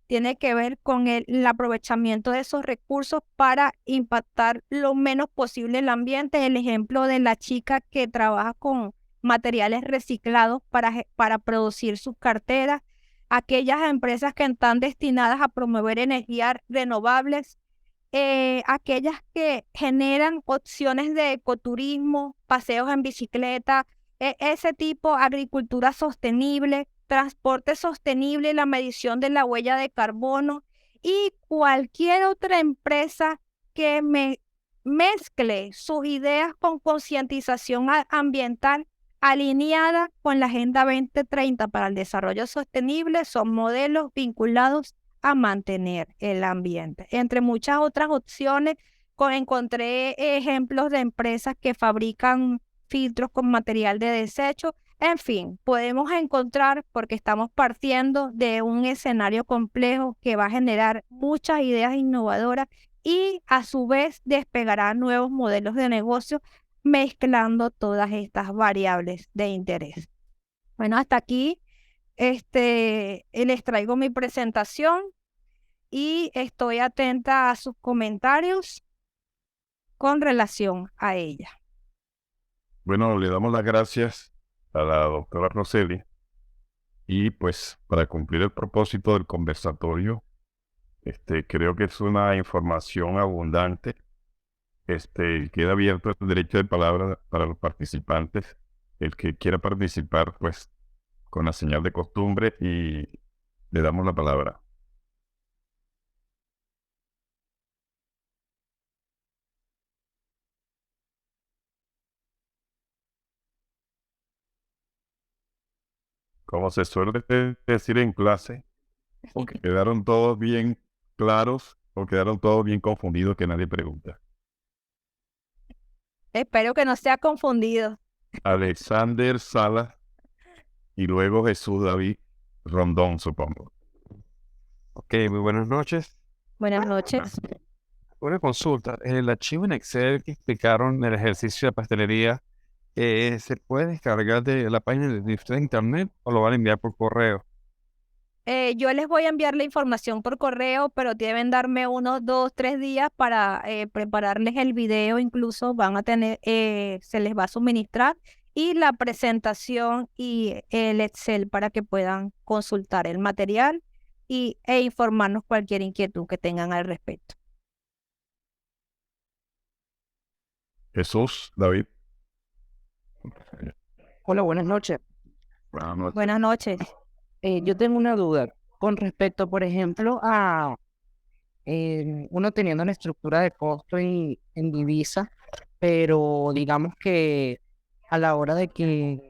tiene que ver con el aprovechamiento de esos recursos para impactar lo menos posible el ambiente. El ejemplo de la chica que trabaja con materiales reciclados para producir sus carteras. Aquellas empresas que están destinadas a promover energías renovables aquellas que generan opciones de ecoturismo, paseos en bicicleta, ese tipo, agricultura sostenible, transporte sostenible y la medición de la huella de carbono y cualquier otra empresa que mezcle sus ideas con concientización ambiental alineada con la Agenda 2030 para el Desarrollo Sostenible son modelos vinculados a mantener el ambiente. Entre muchas otras opciones, encontré ejemplos de empresas que fabrican filtros con material de desecho. En fin, podemos encontrar, porque estamos partiendo de un escenario complejo que va a generar muchas ideas innovadoras y a su vez despegará nuevos modelos de negocio mezclando todas estas variables de interés. Bueno, hasta aquí les traigo mi presentación y estoy atenta a sus comentarios con relación a ella. Bueno, le damos las gracias a la doctora Roseli y pues para cumplir el propósito del conversatorio, creo que es una información abundante. Queda abierto el derecho de palabra para los participantes. El que quiera participar, pues, con la señal de costumbre y le damos la palabra. Como se suele decir en clase, o que quedaron todos bien claros o quedaron todos bien confundidos que nadie pregunta. Espero que no sea confundido. Alexander Salas y luego Jesús David Rondón, supongo. Ok, muy buenas noches. Buenas noches. Una consulta. El archivo en Excel que explicaron el ejercicio de pastelería, ¿se puede descargar de la página de usted de internet o lo van a enviar por correo? Yo les voy a enviar la información por correo, pero deben darme unos 2, 3 días para prepararles el video. Incluso van a tener, se les va a suministrar y la presentación y el Excel para que puedan consultar el material e informarnos cualquier inquietud que tengan al respecto. Jesús David. Hola, buenas noches. Buenas noches. Buenas noches. Yo tengo una duda con respecto, por ejemplo, a uno teniendo una estructura de costo en divisa, pero digamos que a la hora de que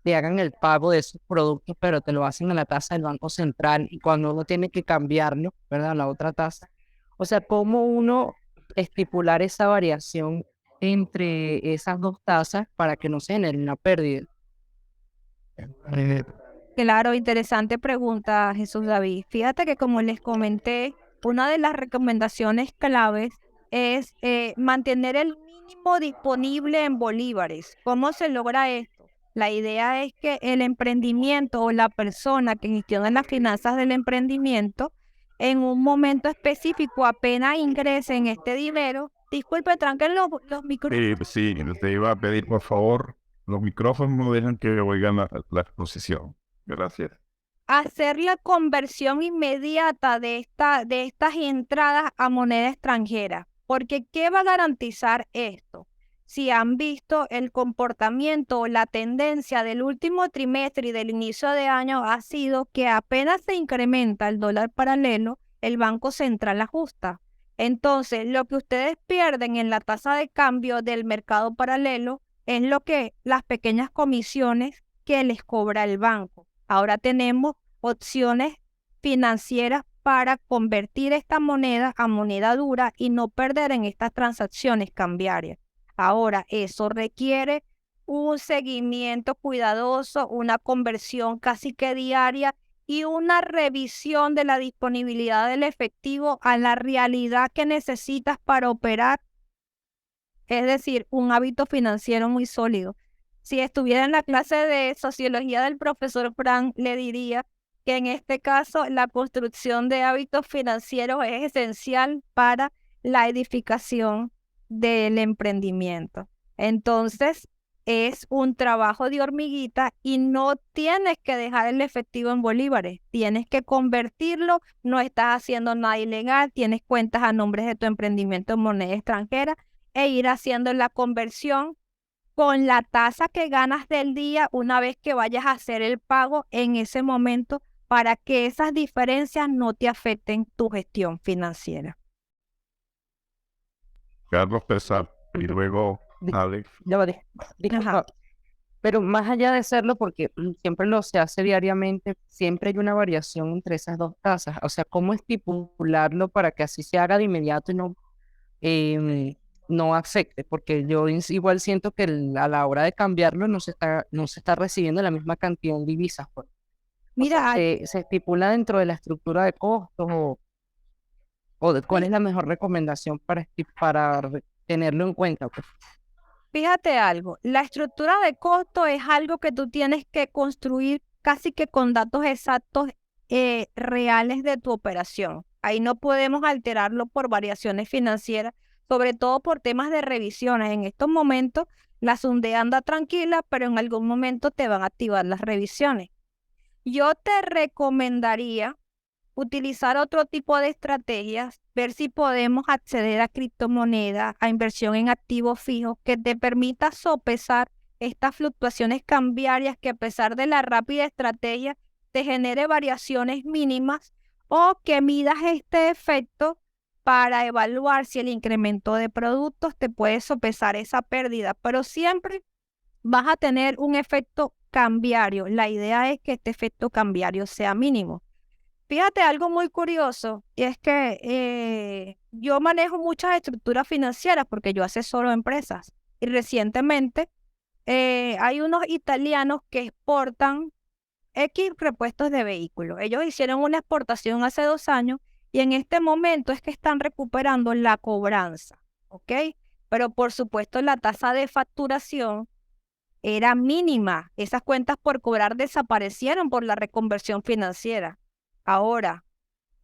te hagan el pago de esos productos, pero te lo hacen a la tasa del Banco Central y cuando uno tiene que cambiarlo, ¿verdad? A la otra tasa. O sea, ¿cómo uno estipular esa variación entre esas dos tasas para que no se genere una pérdida? Claro, interesante pregunta, Jesús David. Fíjate que como les comenté, una de las recomendaciones claves es mantener el mínimo disponible en bolívares. ¿Cómo se logra esto? La idea es que el emprendimiento o la persona que gestiona las finanzas del emprendimiento en un momento específico apenas ingrese en este dinero. Disculpe, tranquen los micrófonos. Sí, te iba a pedir, por favor, los micrófonos no dejan que oigan la exposición. Gracias. Hacer la conversión inmediata de estas entradas a moneda extranjera. Porque ¿qué va a garantizar esto? Si han visto el comportamiento o la tendencia del último trimestre y del inicio de año ha sido que apenas se incrementa el dólar paralelo, el Banco Central ajusta. Entonces, lo que ustedes pierden en la tasa de cambio del mercado paralelo es lo que las pequeñas comisiones que les cobra el banco. Ahora tenemos opciones financieras para convertir esta moneda a moneda dura y no perder en estas transacciones cambiarias. Ahora, eso requiere un seguimiento cuidadoso, una conversión casi que diaria y una revisión de la disponibilidad del efectivo a la realidad que necesitas para operar. Es decir, un hábito financiero muy sólido. Si estuviera en la clase de sociología del profesor Frank, le diría que en este caso la construcción de hábitos financieros es esencial para la edificación del emprendimiento. Entonces, es un trabajo de hormiguita y no tienes que dejar el efectivo en bolívares, tienes que convertirlo, no estás haciendo nada ilegal, tienes cuentas a nombre de tu emprendimiento en moneda extranjera e ir haciendo la conversión con la tasa que ganas del día una vez que vayas a hacer el pago en ese momento para que esas diferencias no te afecten tu gestión financiera. Carlos Pesar y luego Di- Alex. Ya va, disculpa, Ajá. pero más allá de serlo, porque siempre lo se hace diariamente, siempre hay una variación entre esas dos tasas. O sea, ¿cómo estipularlo para que así se haga de inmediato y no afecte? Porque yo igual siento que a la hora de cambiarlo no se está recibiendo la misma cantidad en divisas, pues. O sea, Mira, se estipula dentro de la estructura de costos cuál es la mejor recomendación para tenerlo en cuenta, pues. fíjate algo, la estructura de costo es algo que tú tienes que construir casi que con datos exactos reales de tu operación. Ahí no podemos alterarlo por variaciones financieras, sobre todo por temas de revisiones. En estos momentos la SUNDE anda tranquila, pero en algún momento te van a activar las revisiones. Yo te recomendaría utilizar otro tipo de estrategias, ver si podemos acceder a criptomonedas, a inversión en activos fijos, que te permita sopesar estas fluctuaciones cambiarias que a pesar de la rápida estrategia te genere variaciones mínimas o que midas este efecto para evaluar si el incremento de productos te puede sopesar esa pérdida, pero siempre vas a tener un efecto cambiario. La idea es que este efecto cambiario sea mínimo. Fíjate algo muy curioso, y es que yo manejo muchas estructuras financieras porque yo asesoro empresas. Y recientemente hay unos italianos que exportan X repuestos de vehículos. Ellos hicieron una exportación hace 2 años y en este momento es que están recuperando la cobranza, ¿ok? Pero por supuesto la tasa de facturación era mínima. Esas cuentas por cobrar desaparecieron por la reconversión financiera. Ahora,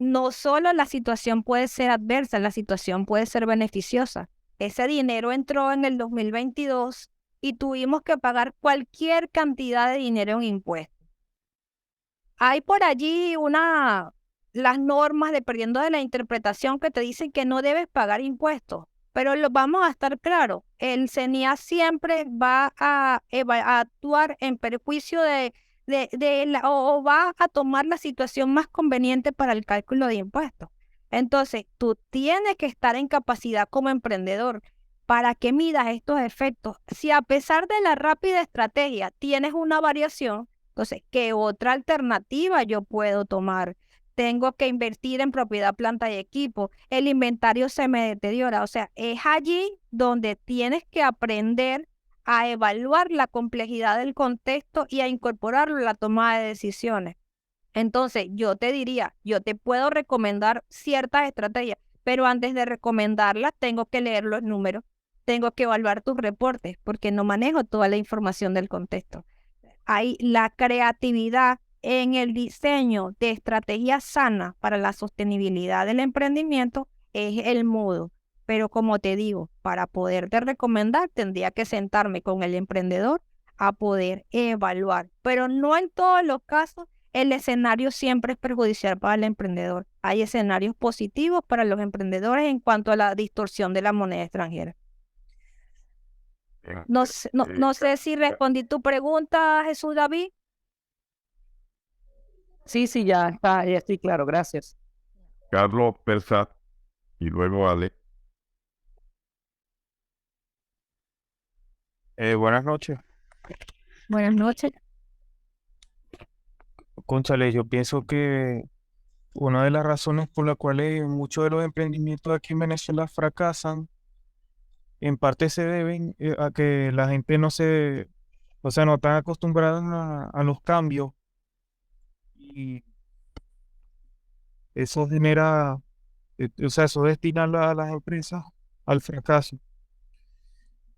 no solo la situación puede ser adversa, la situación puede ser beneficiosa. Ese dinero entró en el 2022 y tuvimos que pagar cualquier cantidad de dinero en impuestos. Hay por allí las normas, dependiendo de la interpretación, que te dicen que no debes pagar impuestos, pero vamos a estar claros, el CENIA siempre va a actuar en perjuicio o va a tomar la situación más conveniente para el cálculo de impuestos. Entonces, tú tienes que estar en capacidad como emprendedor para que midas estos efectos. Si a pesar de la rápida estrategia tienes una variación, entonces, ¿qué otra alternativa yo puedo tomar? Tengo que invertir en propiedad, planta y equipo. El inventario se me deteriora. O sea, es allí donde tienes que aprender a evaluar la complejidad del contexto y a incorporarlo en la toma de decisiones. Entonces, yo te diría, yo te puedo recomendar ciertas estrategias, pero antes de recomendarlas, tengo que leer los números, tengo que evaluar tus reportes, porque no manejo toda la información del contexto. Hay la creatividad en el diseño de estrategias sanas para la sostenibilidad del emprendimiento es el modo. Pero como te digo, para poderte recomendar, tendría que sentarme con el emprendedor a poder evaluar. Pero no en todos los casos el escenario siempre es perjudicial para el emprendedor. Hay escenarios positivos para los emprendedores en cuanto a la distorsión de la moneda extranjera. No sé si respondí tu pregunta, Jesús David. Sí, sí, ya estoy claro, gracias. Carlos Pesar y luego Alex. Buenas noches. Buenas noches. Cónchale, yo pienso que una de las razones por las cuales muchos de los emprendimientos aquí en Venezuela fracasan, en parte se deben a que la gente o sea, no está acostumbrada a los cambios y eso genera, o sea, eso destina a las empresas al fracaso.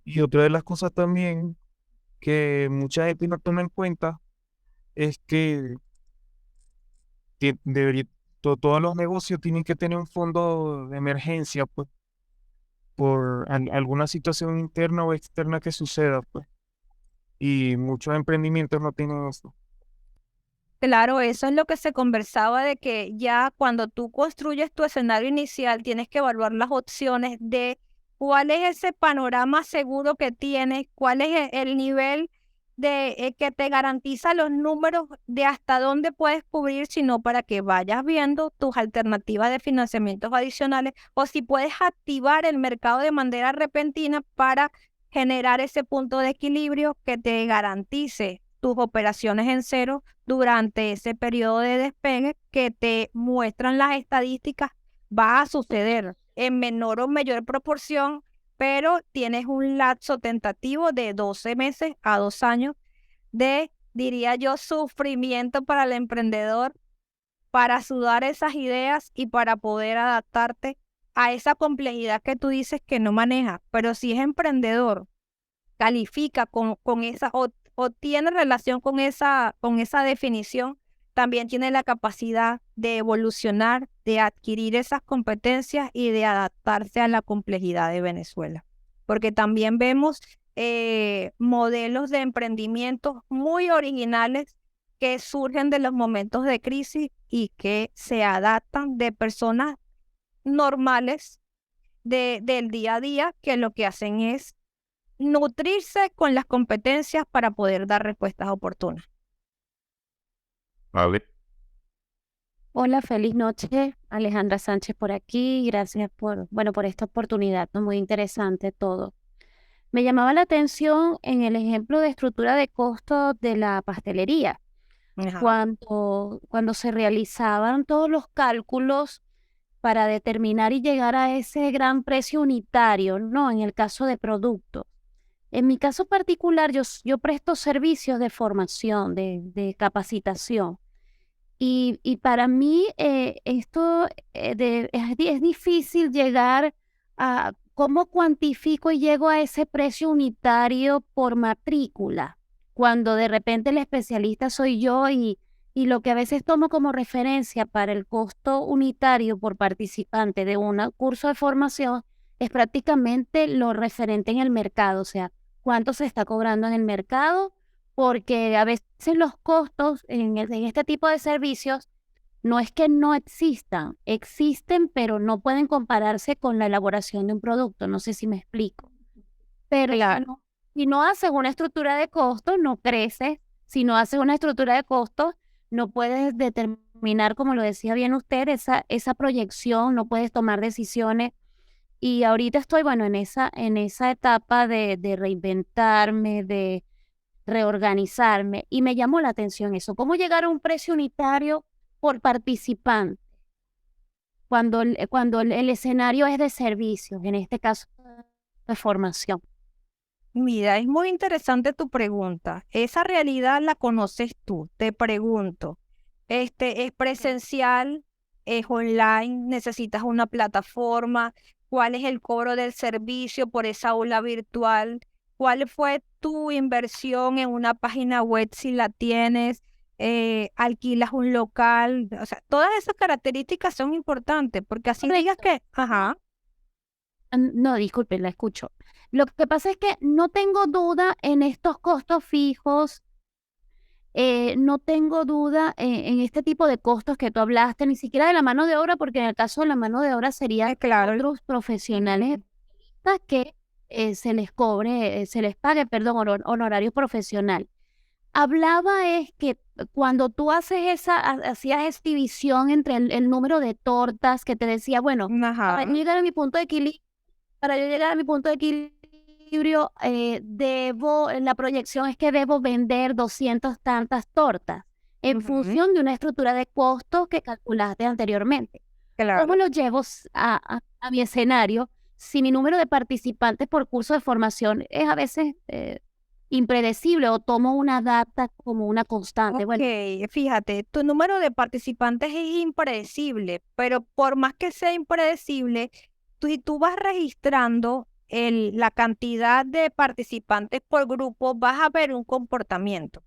Y otra de las cosas también que mucha gente no toma en cuenta es que debería, todos los negocios tienen que tener un fondo de emergencia, pues, por alguna situación interna o externa que suceda, pues. y muchos emprendimientos no tienen eso. Claro, eso es lo que se conversaba de que ya cuando tú construyes tu escenario inicial tienes que evaluar las opciones de cuál es ese panorama seguro que tienes, cuál es el nivel de que te garantiza los números de hasta dónde puedes cubrir, sino para que vayas viendo tus alternativas de financiamientos adicionales o si puedes activar el mercado de manera repentina para generar ese punto de equilibrio que te garantice tus operaciones en cero durante ese periodo de despegue que te muestran las estadísticas. Va a suceder en menor o mayor proporción, pero tienes un lapso tentativo de 12 meses a 2 años de, diría yo, sufrimiento para el emprendedor, para sudar esas ideas y para poder adaptarte a esa complejidad que tú dices que no maneja. Pero si es emprendedor, califica con esa o tiene relación con esa definición, también tiene la capacidad de evolucionar, de adquirir esas competencias y de adaptarse a la complejidad de Venezuela. Porque también vemos modelos de emprendimientos muy originales que surgen de los momentos de crisis y que se adaptan de personas normales del día a día, que lo que hacen es nutrirse con las competencias para poder dar respuestas oportunas. ¿Vale? Hola, feliz noche. Alejandra Sánchez por aquí. Gracias por esta oportunidad, ¿no? Muy interesante todo. Me llamaba la atención en el ejemplo de estructura de costos de la pastelería, Ajá. cuando se realizaban todos los cálculos para determinar y llegar a ese gran precio unitario, ¿no? En el caso de productos. En mi caso particular, yo presto servicios de formación, de capacitación. Y para mí esto es difícil llegar a cómo cuantifico y llego a ese precio unitario por matrícula, cuando de repente el especialista soy yo y lo que a veces tomo como referencia para el costo unitario por participante de un curso de formación es prácticamente lo referente en el mercado, o sea, cuánto se está cobrando en el mercado, porque a veces los costos en este tipo de servicios no es que no existan, existen, pero no pueden compararse con la elaboración de un producto. No sé si me explico. Pero Claro. si no haces una estructura de costos, no creces. Si no haces una estructura de costos, no puedes determinar, como lo decía bien usted, esa proyección, no puedes tomar decisiones. Y ahorita estoy, en esa etapa de reinventarme, de reorganizarme, y me llamó la atención eso. ¿Cómo llegar a un precio unitario por participante cuando el escenario es de servicios, en este caso de formación? Mira, es muy interesante tu pregunta. Esa realidad la conoces tú. Te pregunto, ¿es presencial? ¿Es online? ¿Necesitas una plataforma? ¿Cuál es el cobro del servicio por esa aula virtual? ¿Cuál fue tu inversión en una página web si la tienes? ¿Alquilas un local? O sea, todas esas características son importantes porque así digas que, ajá. No, disculpe, la escucho. Lo que pasa es que no tengo duda en estos costos fijos, no tengo duda en este tipo de costos que tú hablaste, ni siquiera de la mano de obra, porque en el caso de la mano de obra serían Claro. otros profesionales que se les cobre, se les pague, perdón, honorario profesional. Hablaba es que cuando tú hacías esa división entre el número de tortas que te decía, bueno, para Ajá. yo llegar a mi punto de equilibrio, la proyección es que debo vender 200 tantas tortas en Ujú. función de una estructura de costos que calculaste anteriormente. Claro. ¿Cómo lo llevo a mi escenario si mi número de participantes por curso de formación es a veces impredecible o tomo una data como una constante? Bueno, Ok, fíjate, tu número de participantes es impredecible, pero por más que sea impredecible, si tú vas registrando la cantidad de participantes por grupo, vas a ver un comportamiento.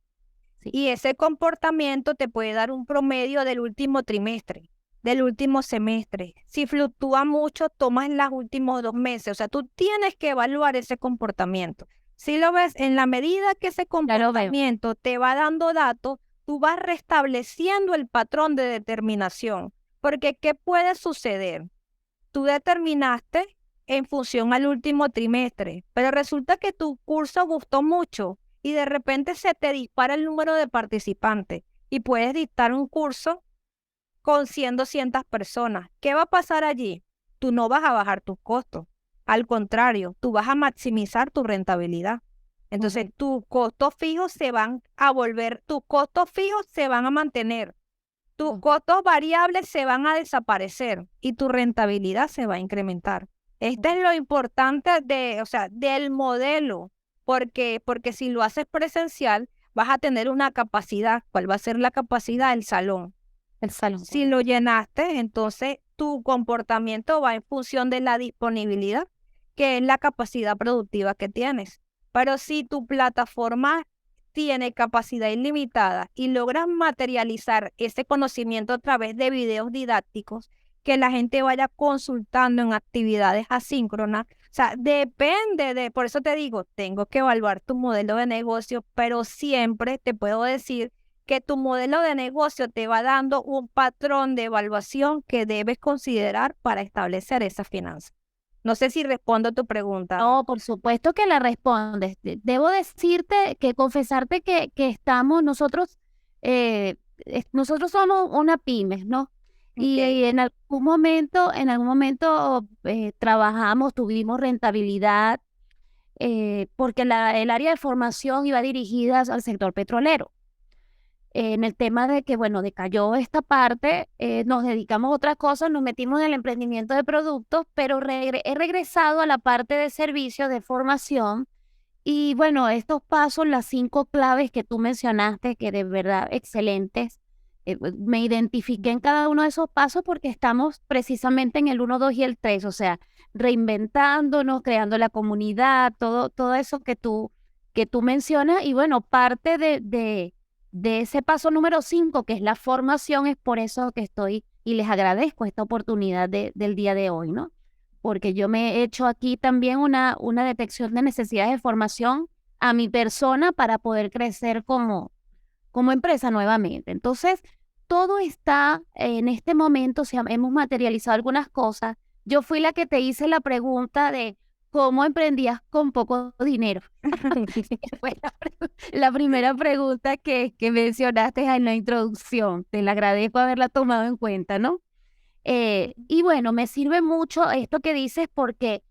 sí. Y ese comportamiento te puede dar un promedio del último trimestre, del último semestre. Si fluctúa mucho, tomas los últimos 2 meses. O sea, tú tienes que evaluar ese comportamiento. Si lo ves, en la medida que ese Ya lo veo. comportamiento te va dando datos, tú vas restableciendo el patrón de determinación. Porque, ¿qué puede suceder? Tú determinaste en función al último trimestre, pero resulta que tu curso gustó mucho y de repente se te dispara el número de participantes y puedes dictar un curso con 100, 200 personas. ¿Qué va a pasar allí? Tú no vas a bajar tus costos. Al contrario, tú vas a maximizar tu rentabilidad. Entonces, tus costos fijos se van a mantener. Tus costos variables se van a desaparecer y tu rentabilidad se va a incrementar. Este es lo importante del modelo, porque si lo haces presencial, vas a tener una capacidad. ¿Cuál va a ser la capacidad? El salón. El salón. Si lo llenaste, entonces tu comportamiento va en función de la disponibilidad, que es la capacidad productiva que tienes. Pero si tu plataforma tiene capacidad ilimitada y logras materializar ese conocimiento a través de videos didácticos, que la gente vaya consultando en actividades asíncronas, o sea, por eso te digo, tengo que evaluar tu modelo de negocio, pero siempre te puedo decir que tu modelo de negocio te va dando un patrón de evaluación que debes considerar para establecer esas finanzas. No sé si respondo a tu pregunta. No, por supuesto que la respondes. Debo decirte confesarte que nosotros somos una pyme, ¿no? Y Ok. en algún momento trabajamos, tuvimos rentabilidad, porque el área de formación iba dirigida al sector petrolero. En el tema de que, bueno, decayó esta parte, nos dedicamos a otras cosas, nos metimos en el emprendimiento de productos, pero he regresado a la parte de servicios, de formación. Y bueno, estos pasos, las 5 claves que tú mencionaste, que de verdad excelentes, pues, me identifiqué en cada uno de esos pasos porque estamos precisamente en el 1, 2 y el 3, o sea, reinventándonos, creando la comunidad, todo eso que tú mencionas. Y bueno, parte de ese paso número 5, que es la formación, es por eso que estoy y les agradezco esta oportunidad del día de hoy, ¿no? Porque yo me he hecho aquí también una detección de necesidades de formación a mi persona para poder crecer como empresa nuevamente. Entonces, todo está en este momento, hemos materializado algunas cosas. Yo fui la que te hice la pregunta de cómo emprendías con poco dinero. Fue la primera pregunta que mencionaste en la introducción. Te la agradezco haberla tomado en cuenta, ¿no? Y bueno, me sirve mucho esto que dices porque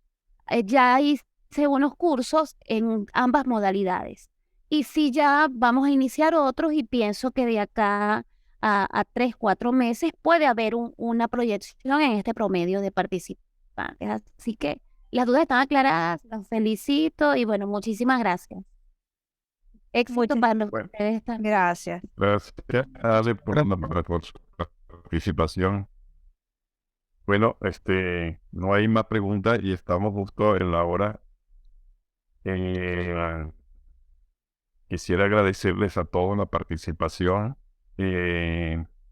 ya hice unos cursos en ambas modalidades. Y sí, ya vamos a iniciar otros y pienso que de acá a 3, 4 meses puede haber una proyección en este promedio de participantes. Así que las dudas están aclaradas, los felicito y bueno, muchísimas gracias. Éxito para Bueno, ustedes también. Gracias. gracias, Ale, por su participación. Bueno, no hay más preguntas y estamos justo en la hora. Quisiera agradecerles a todos la participación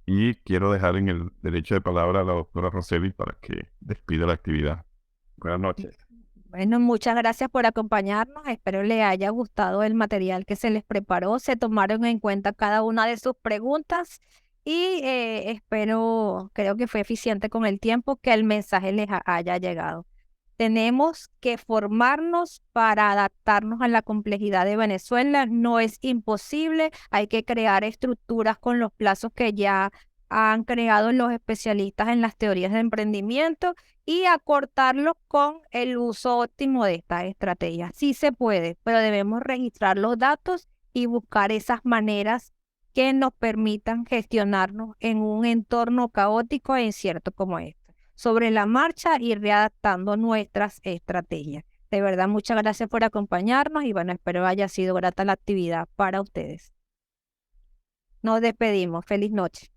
y quiero dejar en el derecho de palabra a la doctora Roseli para que despida la actividad. Buenas noches. Bueno, muchas gracias por acompañarnos. Espero les haya gustado el material que se les preparó. Se tomaron en cuenta cada una de sus preguntas y creo que fue eficiente con el tiempo, que el mensaje les haya llegado. Tenemos que formarnos para adaptarnos a la complejidad de Venezuela. No es imposible. Hay que crear estructuras con los plazos que ya han creado los especialistas en las teorías de emprendimiento y acortarlos con el uso óptimo de estas estrategias. Sí se puede, pero debemos registrar los datos y buscar esas maneras que nos permitan gestionarnos en un entorno caótico e incierto como este. Sobre la marcha, ir readaptando nuestras estrategias. De verdad, muchas gracias por acompañarnos y bueno, espero haya sido grata la actividad para ustedes. Nos despedimos. Feliz noche.